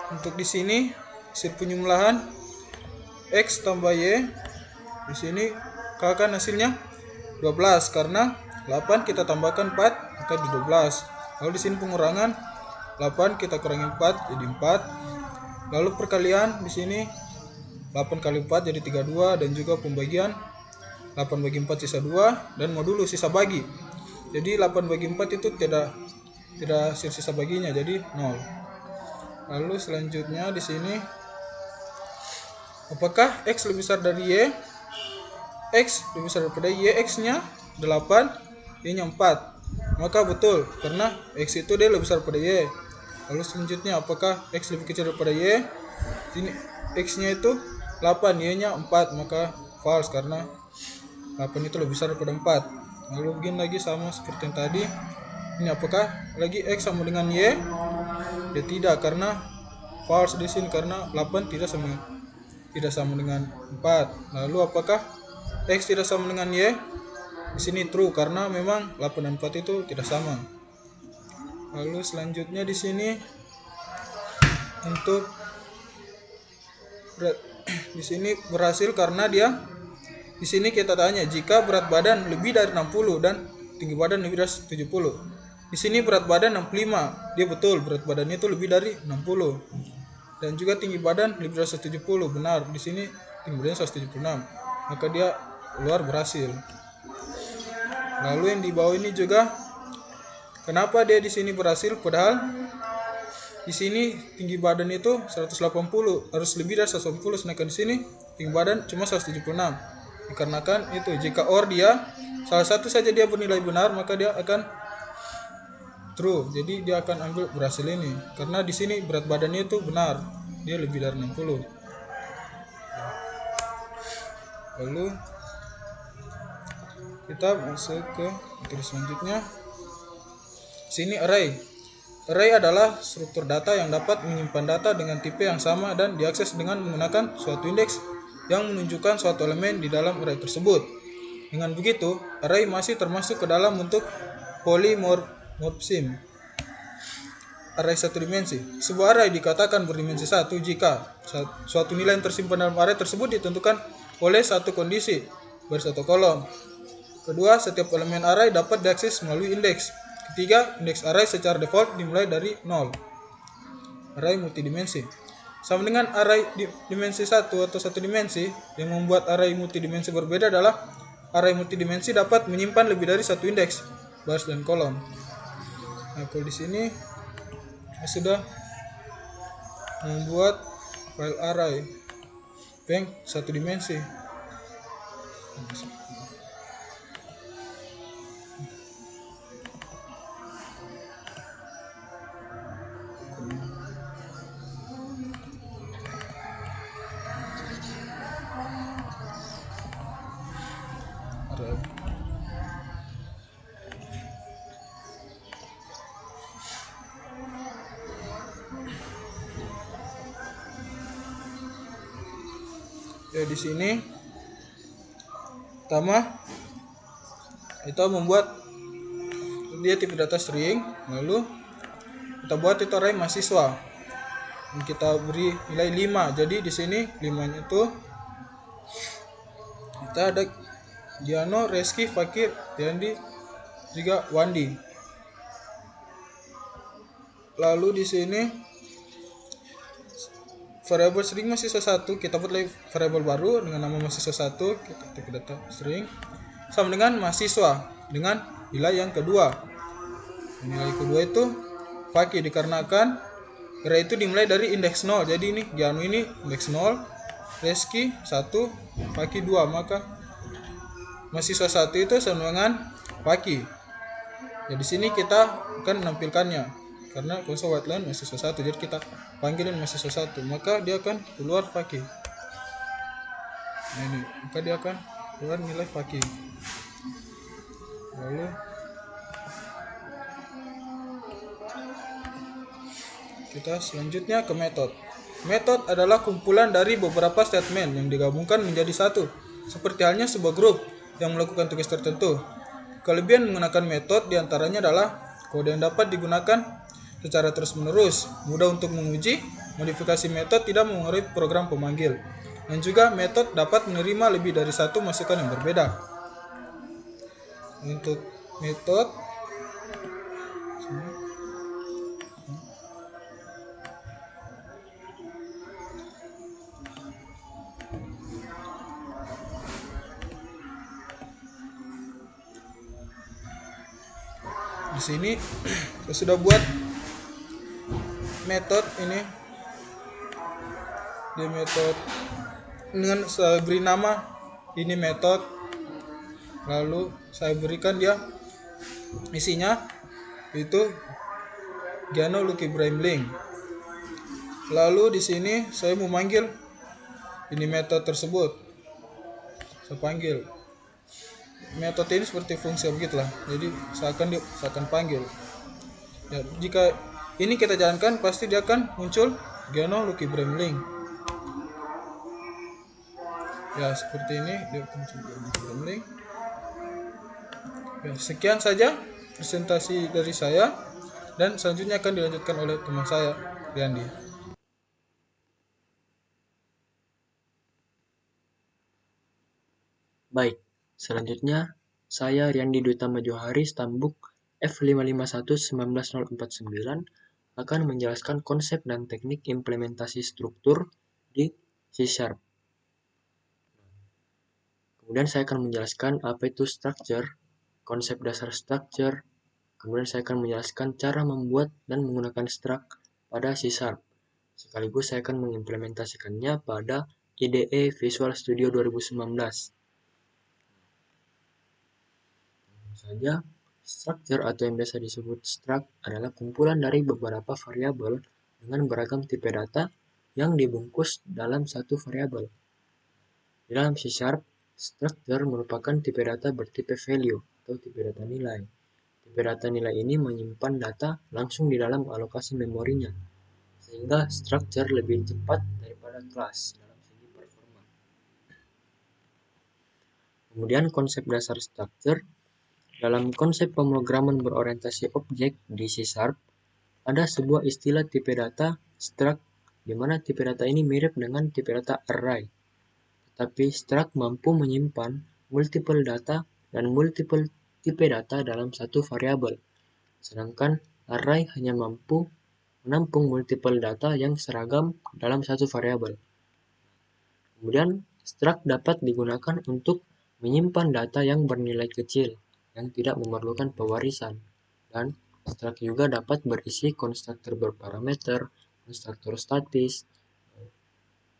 Untuk di sini hasil penjumlahan x tambah y, di sini akan hasilnya 12 karena 8 kita tambahkan 4 maka di 12. Lalu di sini pengurangan 8 kita kurangi 4 jadi 4. Lalu perkalian di sini 8 kali 4 jadi 32, dan juga pembagian 8 bagi 4 sisa 2, dan modulus sisa bagi. Jadi 8 bagi 4 itu tidak sisa baginya, jadi 0. Lalu selanjutnya di sini apakah X lebih besar dari Y? X lebih besar daripada Y, X-nya 8, Y-nya 4. Maka betul, karena X itu dia lebih besar daripada Y. Lalu selanjutnya apakah X lebih kecil daripada Y? Sini X-nya itu 8, Y-nya 4, maka false karena 8 itu lebih besar daripada 4. Lalu begini lagi sama seperti yang tadi. Ini apakah lagi X sama dengan Y? Ya tidak, karena false di sini karena 8 tidak sama dengan 4. Lalu apakah X tidak sama dengan Y? Di sini true karena memang 8 dan 4 itu tidak sama. Lalu selanjutnya di sini untuk di sini berhasil karena dia di sini kita tanya jika berat badan lebih dari 60 dan tinggi badan lebih dari 70. Di sini berat badan 65, dia betul berat badannya itu lebih dari 60. Dan juga tinggi badan lebih dari 170, benar. Di sini tinggi badannya 176, maka dia keluar berhasil. Lalu yang di bawah ini juga kenapa dia di sini berhasil padahal di sini tinggi badan itu 180, harus lebih dari 180, sedangkan di sini tinggi badan cuma 176. Dikarenakan itu jika OR dia salah satu saja dia bernilai benar, maka dia akan true. Jadi dia akan ambil berhasil ini karena di sini berat badannya itu benar, dia lebih dari 60. Lalu kita masuk ke materi selanjutnya. Sini array. Array adalah struktur data yang dapat menyimpan data dengan tipe yang sama dan diakses dengan menggunakan suatu indeks yang menunjukkan suatu elemen di dalam array tersebut. Dengan begitu, array masih termasuk ke dalam bentuk polymorphism. Array satu dimensi. Sebuah array dikatakan berdimensi 1 jika suatu nilai yang tersimpan dalam array tersebut ditentukan oleh satu kondisi baris atau kolom. Kedua, setiap elemen array dapat diakses melalui indeks. Ketiga, indeks array secara default dimulai dari 0. Array multidimensi. Sama dengan array dimensi 1 atau satu dimensi, yang membuat array multidimensi berbeda adalah array multidimensi dapat menyimpan lebih dari satu indeks, baris dan kolom. Nah, kalau di sini sudah membuat file array yang satu dimensi. Ya, di sini pertama kita membuat dia tipe data string, lalu kita buat itu array mahasiswa. Dan kita beri nilai 5. Jadi di sini 5-nya itu kita ada Giano, Reski, Fakir, Yandi, juga Wandi. Lalu di sini variabel string mahasiswa 1, kita buat lagi variabel baru dengan nama mahasiswa 1, kita tipe data string sama dengan mahasiswa dengan nilai yang kedua. Nilai kedua itu Fakir dikarenakan array itu dimulai dari indeks 0. Jadi ini Giano ini indeks 0, Reski 1, Fakir 2, maka mahasiswa 1 itu sama dengan Fakir. Ya, di sini kita akan menampilkannya. Karena kalau white line mahasiswa 1, jadi kita panggilin mahasiswa 1, maka dia akan keluar Fakir. Nah, ini, maka dia akan keluar nilai Fakir. Lalu kita selanjutnya ke metode. Metode adalah kumpulan dari beberapa statement yang digabungkan menjadi satu, seperti halnya sebuah grup yang melakukan tugas tertentu. Kelebihan menggunakan metode diantaranya adalah kode yang dapat digunakan secara terus-menerus, mudah untuk menguji, modifikasi metode tidak mengaruhi program pemanggil, dan juga metode dapat menerima lebih dari satu masukan yang berbeda. Untuk metode Di sini saya sudah buat metode ini, di metode dengan saya beri nama ini metode, lalu saya berikan dia isinya itu Giano Lucky Ibrahim Link. Lalu di sini saya mau manggil ini metode tersebut. Saya panggil. Metode ini seperti fungsi begitulah. Jadi saya akan panggil. Ya, jika ini kita jalankan pasti dia akan muncul Giano Lucky Ibrahim Link. Ya, seperti ini dia muncul Giano Lucky Ibrahim Link. Ya, sekian saja presentasi dari saya, dan selanjutnya akan dilanjutkan oleh teman saya, Riandi. Baik, selanjutnya saya Riandi Dwi Tama Johari Stambuk F551-19049 akan menjelaskan konsep dan teknik implementasi struktur di C#. Kemudian saya akan menjelaskan apa itu structure, konsep dasar structure. Kemudian saya akan menjelaskan cara membuat dan menggunakan struct pada C#. Sekaligus saya akan mengimplementasikannya pada IDE Visual Studio 2019. Saja, structure atau yang biasa disebut struct adalah kumpulan dari beberapa variabel dengan beragam tipe data yang dibungkus dalam satu variabel. Di dalam C#, structure merupakan tipe data bertipe value atau tipe data nilai. Tipe data nilai ini menyimpan data langsung di dalam alokasi memorinya, sehingga structure lebih cepat daripada kelas dalam segi performa. Kemudian konsep dasar structure. Dalam konsep pemrograman berorientasi objek di C#, ada sebuah istilah tipe data struct, di mana tipe data ini mirip dengan tipe data array. Tetapi struct mampu menyimpan multiple data dan multiple tipe data dalam satu variabel, sedangkan array hanya mampu menampung multiple data yang seragam dalam satu variabel. Kemudian, struct dapat digunakan untuk menyimpan data yang bernilai kecil, yang tidak memerlukan pewarisan, dan struct juga dapat berisi konstruktor berparameter, konstruktor statis,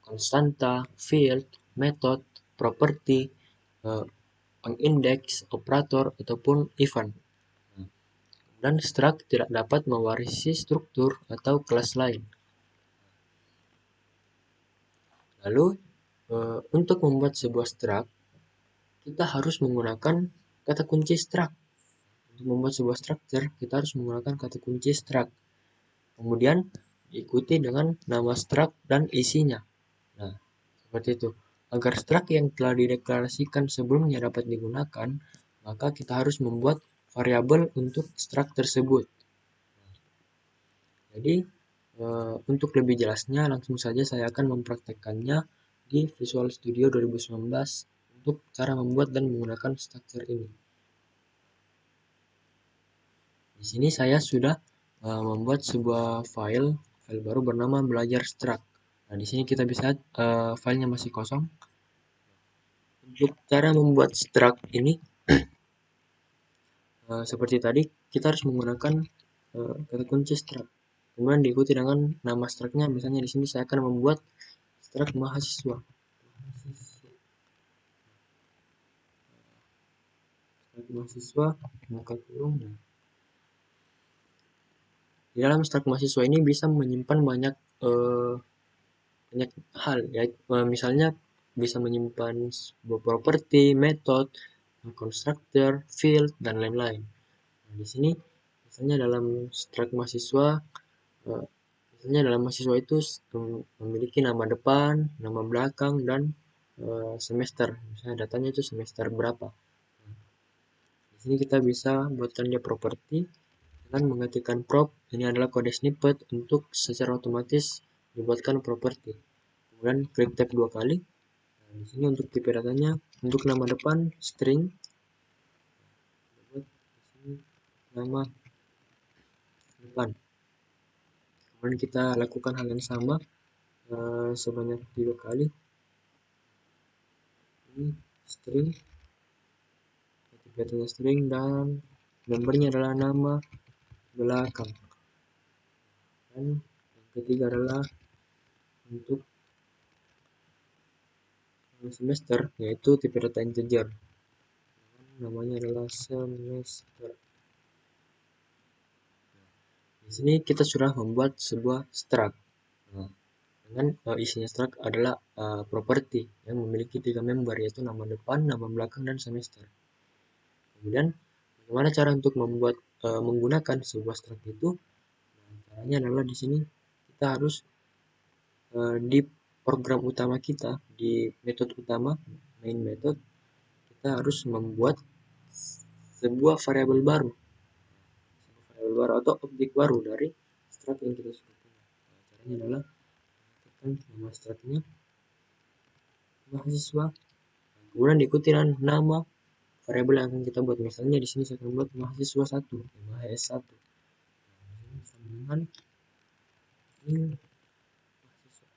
konstanta, field, method, property, pengindeks, operator, ataupun event. Dan struct tidak dapat mewarisi struktur atau kelas lain. Lalu, untuk membuat sebuah struct, kita harus menggunakan kata kunci struct. Untuk membuat sebuah structure, kita harus menggunakan kata kunci struct. Kemudian diikuti dengan nama struct dan isinya. Nah, seperti itu. Agar struct yang telah dideklarasikan sebelumnya dapat digunakan, maka kita harus membuat variabel untuk struct tersebut. Jadi, untuk lebih jelasnya, langsung saja saya akan mempraktekkannya di Visual Studio 2019 untuk cara membuat dan menggunakan structure ini. Di sini saya sudah membuat sebuah file baru bernama belajar struct. Nah, di sini kita bisa filenya masih kosong. Untuk cara membuat struct ini seperti tadi, kita harus menggunakan kata kunci struct. Kemudian diikuti dengan nama struct-nya. Misalnya di sini saya akan membuat struct mahasiswa. Struct mahasiswa, buka kurung. Di dalam struct mahasiswa ini bisa menyimpan banyak hal, ya. Misalnya bisa menyimpan sebuah properti, metode, constructor, field, dan lain-lain. Nah, di sini misalnya dalam struct mahasiswa, misalnya dalam mahasiswa itu memiliki nama depan, nama belakang, dan semester. Misalnya datanya itu semester berapa. Nah, di sini kita bisa buatkan dia properti dengan mengetikkan prop. Ini adalah kode snippet untuk secara otomatis dibuatkan properti. Kemudian klik tab 2 kali. Nah, di sini untuk tipe datanya, untuk nama depan string, buat di sini nama depan. Kemudian kita lakukan hal yang sama sebanyak 3 kali. Ini string, tipe datanya string, dan membernya adalah nama belakang. Dan yang ketiga adalah untuk semester, yaitu tipe data integer. Namanya adalah semester. Di sini kita sudah membuat sebuah struct. Nah, dengan isinya struct adalah property yang memiliki 3 member, yaitu nama depan, nama belakang, dan semester. Kemudian bagaimana cara untuk membuat menggunakan sebuah struct itu? Nah, caranya adalah di sini kita harus di program utama kita, di metode utama, main method, kita harus membuat sebuah variabel baru atau objek baru dari struct yang kita sudah punya. Nah, caranya adalah mengetikkan nama structnya mahasiswa, kemudian diikuti dengan nama variabel yang akan kita buat. Misalnya di sini saya akan buat mahasiswa 1, MHS1. Nah, sama dengan ini mahasiswa.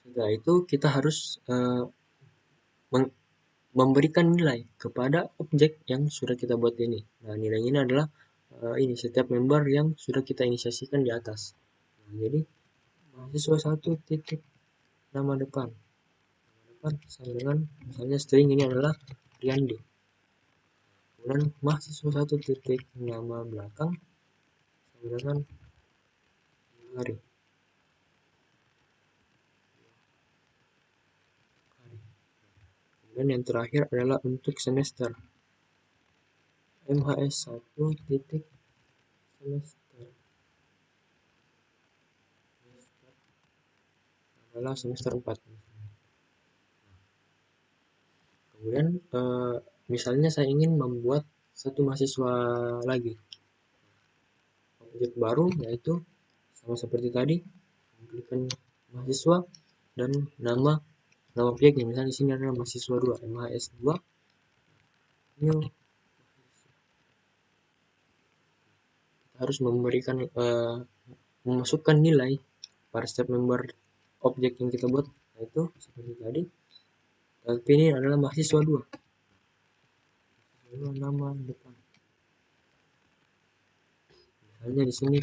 Setelah itu kita harus memberikan nilai kepada objek yang sudah kita buat ini. Nah, nilai ini adalah ini setiap member yang sudah kita inisiasikan di atas. Nah, jadi mahasiswa 1 titik nama depan. Nama depan sama dengan misalnya string ini adalah Riyandi. Kemudian mahasiswa 1 titik nama belakang sama dengan Hari. Dan yang terakhir adalah untuk semester. MHS1 titik semester. Semester adalah semester 4. Kemudian misalnya saya ingin membuat satu mahasiswa lagi. Objek baru yaitu sama seperti tadi, klikkan mahasiswa dan nama objeknya. Misalnya di sini adalah mahasiswa 2, MHS2 new. Kita harus memberikan memasukkan nilai pada setiap member objek yang kita buat, yaitu seperti tadi. Tapi ini adalah mahasiswa 2. Nama depan. Misalnya di sini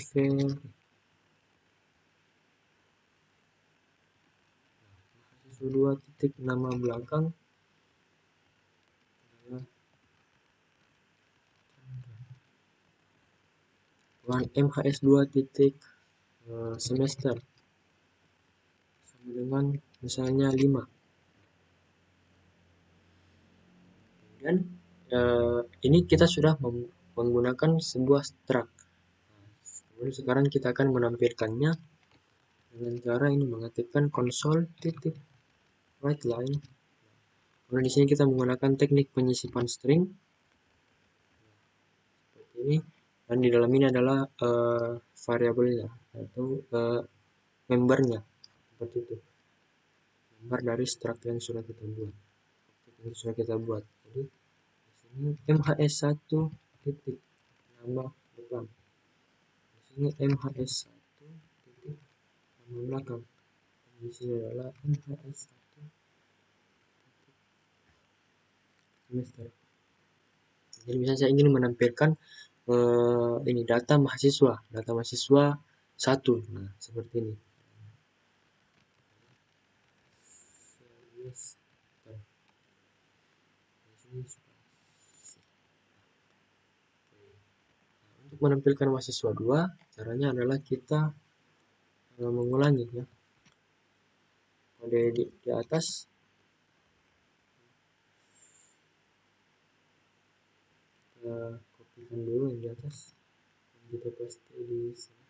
mahasiswa 2 titik nama belakang adalah MHS2 titik semester sama dengan misalnya 5. Kemudian ini kita sudah menggunakan sebuah struct. Kemudian sekarang kita akan menampilkannya dengan cara ini, mengetikkan console titik write line. Kemudian di sini kita menggunakan teknik penyisipan string seperti ini, dan di dalam ini adalah variabelnya atau membernya seperti itu, member dari struct yang sudah kita buat. Jadi di sini MHS1 titik nama depan, di sini MHS1 titik nama belakang, dan di sini adalah MHS1 semester. Jadi misalnya saya ingin menampilkan ini data mahasiswa 1. Nah, seperti ini. Untuk menampilkan mahasiswa 2, caranya adalah kita mengulangi ya. Pada di atas kita kopikan dulu yang di atas, kita paste di sini.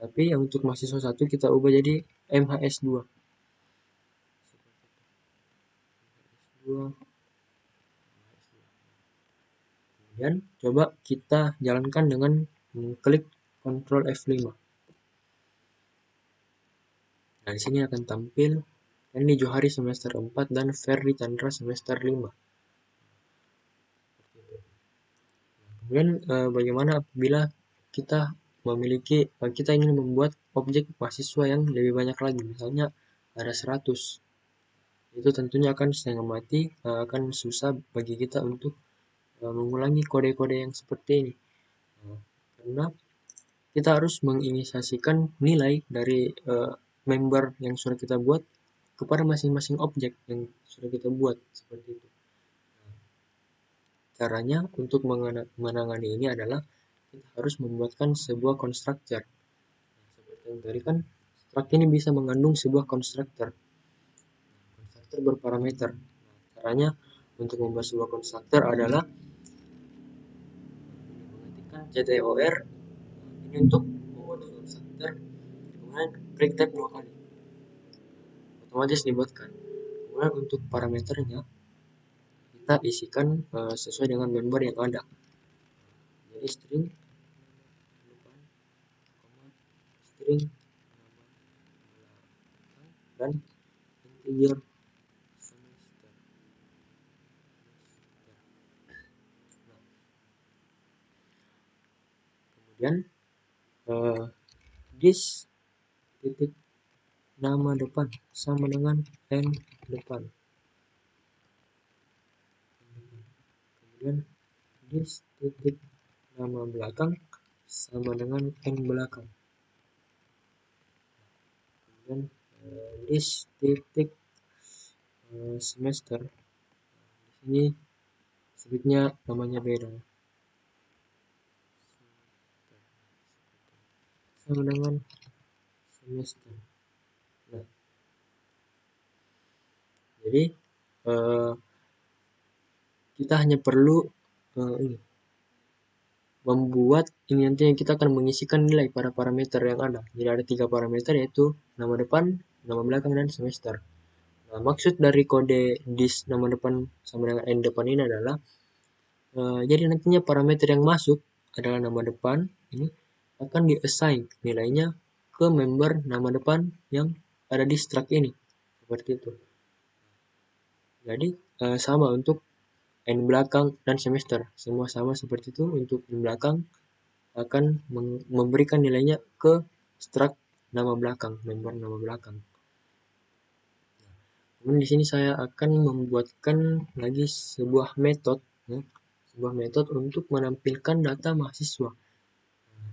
Tapi yang untuk mahasiswa 1 kita ubah jadi MHS2. Kemudian coba kita jalankan dengan klik Ctrl F5. Nah, di sini akan tampil ini Johari semester 4 dan Ferry Chandra semester 5. Kemudian bagaimana apabila kita ingin membuat objek mahasiswa yang lebih banyak lagi, misalnya ada 100. Itu tentunya akan setengah mati, akan susah bagi kita untuk mengulangi kode-kode yang seperti ini. Karena kita harus menginisiasikan nilai dari member yang sudah kita buat kepada masing-masing objek yang sudah kita buat seperti itu. Caranya untuk menangani ini adalah kita harus membuatkan sebuah constructor. Seperti yang tadi kan, struct ini bisa mengandung sebuah constructor. Constructor berparameter. Caranya untuk membuat sebuah constructor adalah mengetikkan ctor ini untuk membuat constructor, kemudian klik tab 2 kali, otomatis dibuatkan. Kemudian untuk parameternya kita isikan sesuai dengan member yang ada. Jadi string depan, string nama dan integer semester. Kemudian this titik nama depan sama dengan n depan. Kemudian this titik nama belakang sama dengan n belakang. Kemudian this titik semester, di sini sebutnya namanya beda, sama dengan semester. Nah, jadi kita hanya perlu ini membuat ini, nantinya kita akan mengisikan nilai pada parameter yang ada. Jadi ada 3 parameter, yaitu nama depan, nama belakang, dan semester. Nah, maksud dari kode this nama depan sama dengan n depan ini adalah jadi nantinya parameter yang masuk adalah nama depan ini akan di-assign nilainya ke member nama depan yang ada di struct ini, seperti itu. Jadi sama untuk n belakang dan semester, semua sama seperti itu. Untuk n belakang akan memberikan nilainya ke struct nama belakang, member nama belakang. Kemudian di sini saya akan membuatkan lagi sebuah metode, sebuah metode untuk menampilkan data mahasiswa,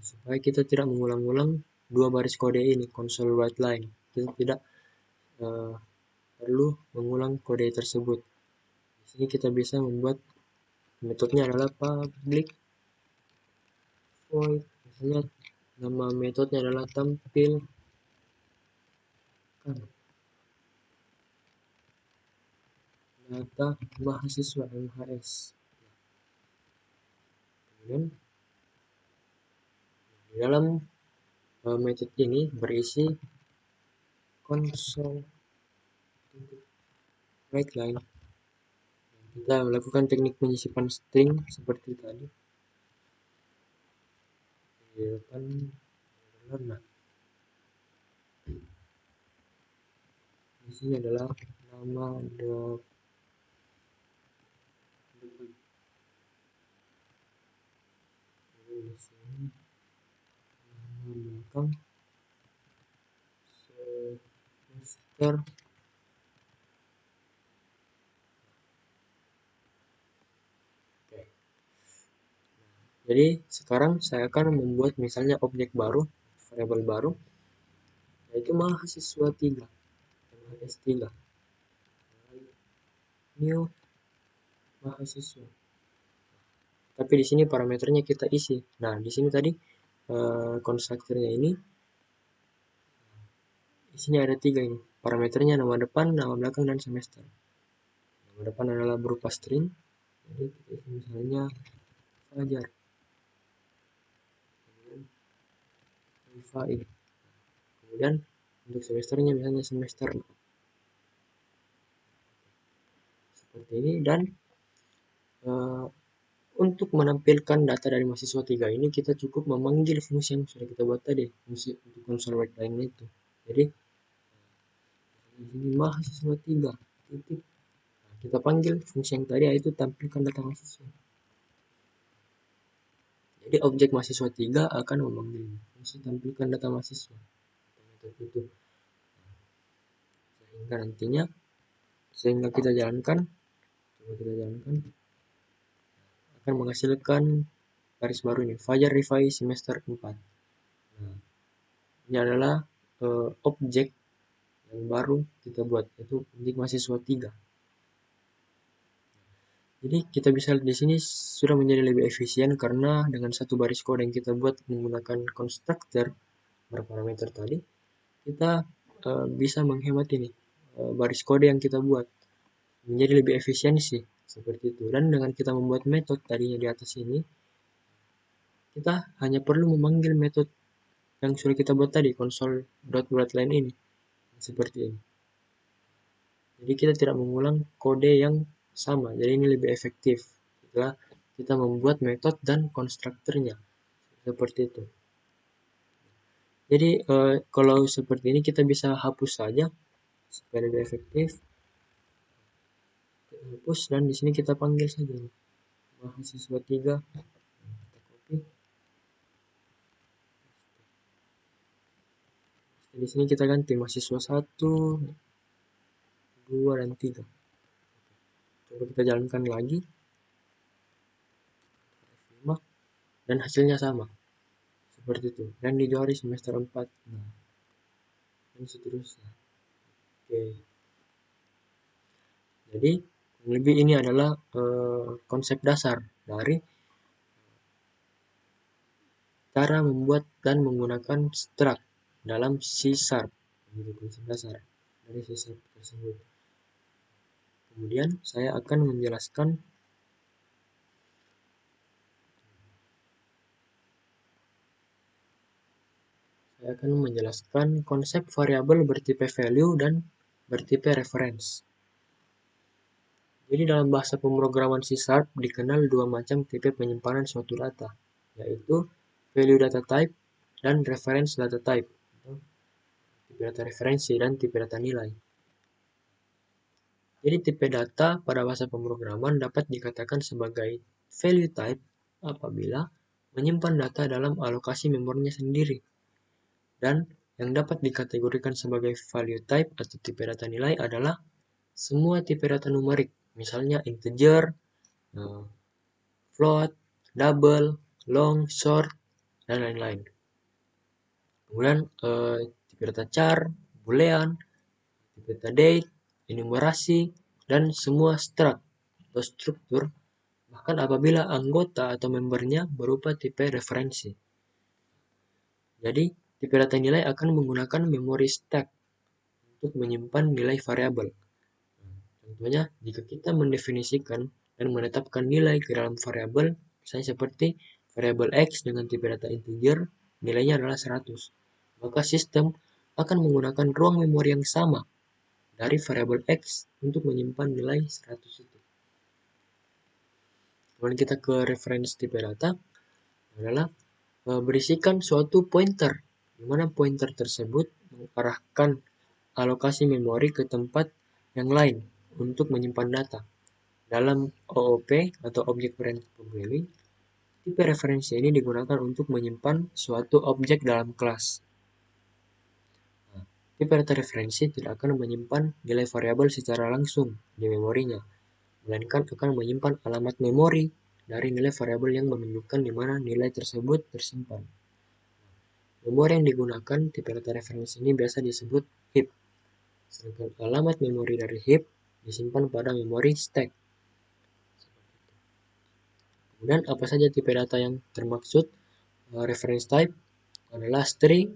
supaya kita tidak mengulang-ulang 2 baris kode ini, console write line. Kita tidak perlu mengulang kode tersebut. Di sini kita bisa membuat metodenya adalah public void, misalnya nama metodenya adalah tampilkan data mahasiswa MHS. Kemudian di dalam metode ini berisi console write line. Kita melakukan teknik penyisipan string seperti tadi. Nah, di sini adalah nama depan. Di sini nama belakang semester. Jadi sekarang saya akan membuat misalnya objek baru, variabel baru, yaitu mahasiswa 3, MHS 3, new mahasiswa. Tapi di sini parameternya kita isi. Nah, di sini tadi konstruktornya ini isinya ada 3 ini. Parameternya nama depan, nama belakang, dan semester. Nama depan adalah berupa string. Jadi kita isi misalnya Fajar. Kemudian kemudian untuk semesternya misalnya semester 4. Seperti ini. Dan untuk menampilkan data dari mahasiswa 3 ini kita cukup memanggil fungsi yang sudah kita buat tadi, fungsi untuk console write line itu. Jadi di sini mahasiswa 3 titik, nah, kita panggil fungsi yang tadi, yaitu tampilkan data mahasiswa. Jadi objek mahasiswa 3 akan memanggil fungsi tampilkan data mahasiswa itu, sehingga nantinya sehingga kita jalankan, akan menghasilkan garis baru ini, Fajar Rifai semester 4. Nah, ini adalah objek yang baru kita buat, yaitu objek mahasiswa 3. Jadi kita bisa lihat di sini sudah menjadi lebih efisien karena dengan satu baris kode yang kita buat menggunakan konstruktor berparameter tadi, kita bisa menghemat ini baris kode yang kita buat menjadi lebih efisiensi seperti itu. Dan dengan kita membuat metode tadinya di atas ini, kita hanya perlu memanggil metode yang sudah kita buat tadi, console.writeLine ini, seperti ini. Jadi kita tidak mengulang kode yang sama, jadi ini lebih efektif setelah kita membuat metode dan konstruktornya, seperti itu. Jadi kalau seperti ini kita bisa hapus saja supaya lebih efektif. Kita hapus dan di sini kita panggil saja ini, mahasiswa 3. Kita copy. Di sini kita ganti mahasiswa 1, 2, dan 3. Coba kita jalankan lagi. Dan hasilnya sama. Seperti itu. Dan di Johari semester 4. Nah, dan seterusnya. Oke. Jadi, lebih ini adalah konsep dasar dari cara membuat dan menggunakan struct dalam C#. Itu konsep dasar dari C# tersebut. Kemudian saya akan menjelaskan konsep variabel bertipe value dan bertipe reference. Jadi dalam bahasa pemrograman C# dikenal dua macam tipe penyimpanan suatu data, yaitu value data type dan reference data type, tipe data referensi dan tipe data nilai. Jadi tipe data pada bahasa pemrograman dapat dikatakan sebagai value type apabila menyimpan data dalam alokasi memorinya sendiri. Dan yang dapat dikategorikan sebagai value type atau tipe data nilai adalah semua tipe data numerik, misalnya integer, float, double, long, short, dan lain-lain. Kemudian tipe data char, boolean, tipe data date, enumerasi, dan semua struct atau struktur, bahkan apabila anggota atau membernya berupa tipe referensi. Jadi, tipe data nilai akan menggunakan memory stack untuk menyimpan nilai variabel. Contohnya, jika kita mendefinisikan dan menetapkan nilai ke dalam variabel, misalnya seperti variabel x dengan tipe data integer, nilainya adalah 100. Maka sistem akan menggunakan ruang memori yang sama dari variabel x untuk menyimpan nilai 100 itu. Kemudian kita ke reference tipe data adalah berisikan suatu pointer, di mana pointer tersebut mengarahkan alokasi memori ke tempat yang lain untuk menyimpan data. Dalam OOP atau Object Oriented Programming, tipe referensi ini digunakan untuk menyimpan suatu objek dalam kelas. Nah, tipe data referensi tidak akan menyimpan nilai variabel secara langsung di memorinya, melainkan akan menyimpan alamat memori dari nilai variabel yang menunjukkan di mana nilai tersebut tersimpan. Memori yang digunakan tipe data referensi ini biasa disebut heap, sedangkan alamat memori dari heap disimpan pada memori stack. Kemudian apa saja tipe data yang termaksud? Reference type adalah string,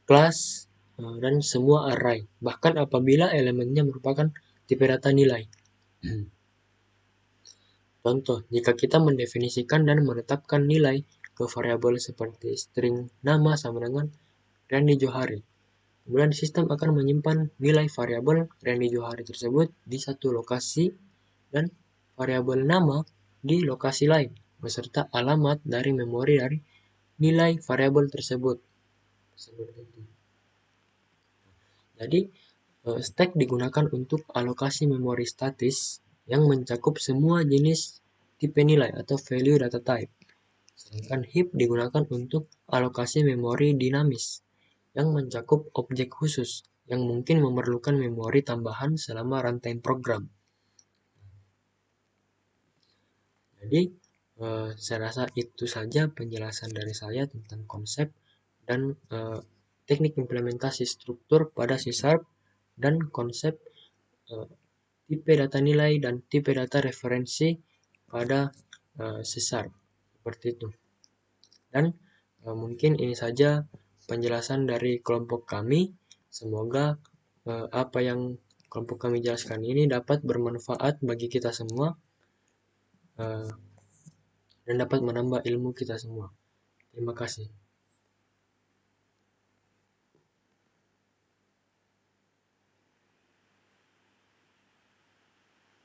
class, dan semua array, bahkan apabila elemennya merupakan tipe data nilai. Contoh, jika kita mendefinisikan dan menetapkan nilai ke variabel seperti string nama sama dengan Randy Johari, kemudian sistem akan menyimpan nilai variabel Randy Johari tersebut di satu lokasi dan variabel nama di lokasi lain, beserta alamat dari memori dari nilai variabel tersebut. Seperti itu. Jadi, stack digunakan untuk alokasi memori statis yang mencakup semua jenis tipe nilai atau value data type. Sedangkan heap digunakan untuk alokasi memori dinamis yang mencakup objek khusus yang mungkin memerlukan memori tambahan selama runtime program. Jadi, saya rasa itu saja penjelasan dari saya tentang konsep dan teknik implementasi struktur pada C# dan konsep tipe data nilai dan tipe data referensi pada C#. Seperti itu. Dan mungkin ini saja penjelasan dari kelompok kami. Semoga apa yang kelompok kami jelaskan ini dapat bermanfaat bagi kita semua dan dapat menambah ilmu kita semua. Terima kasih.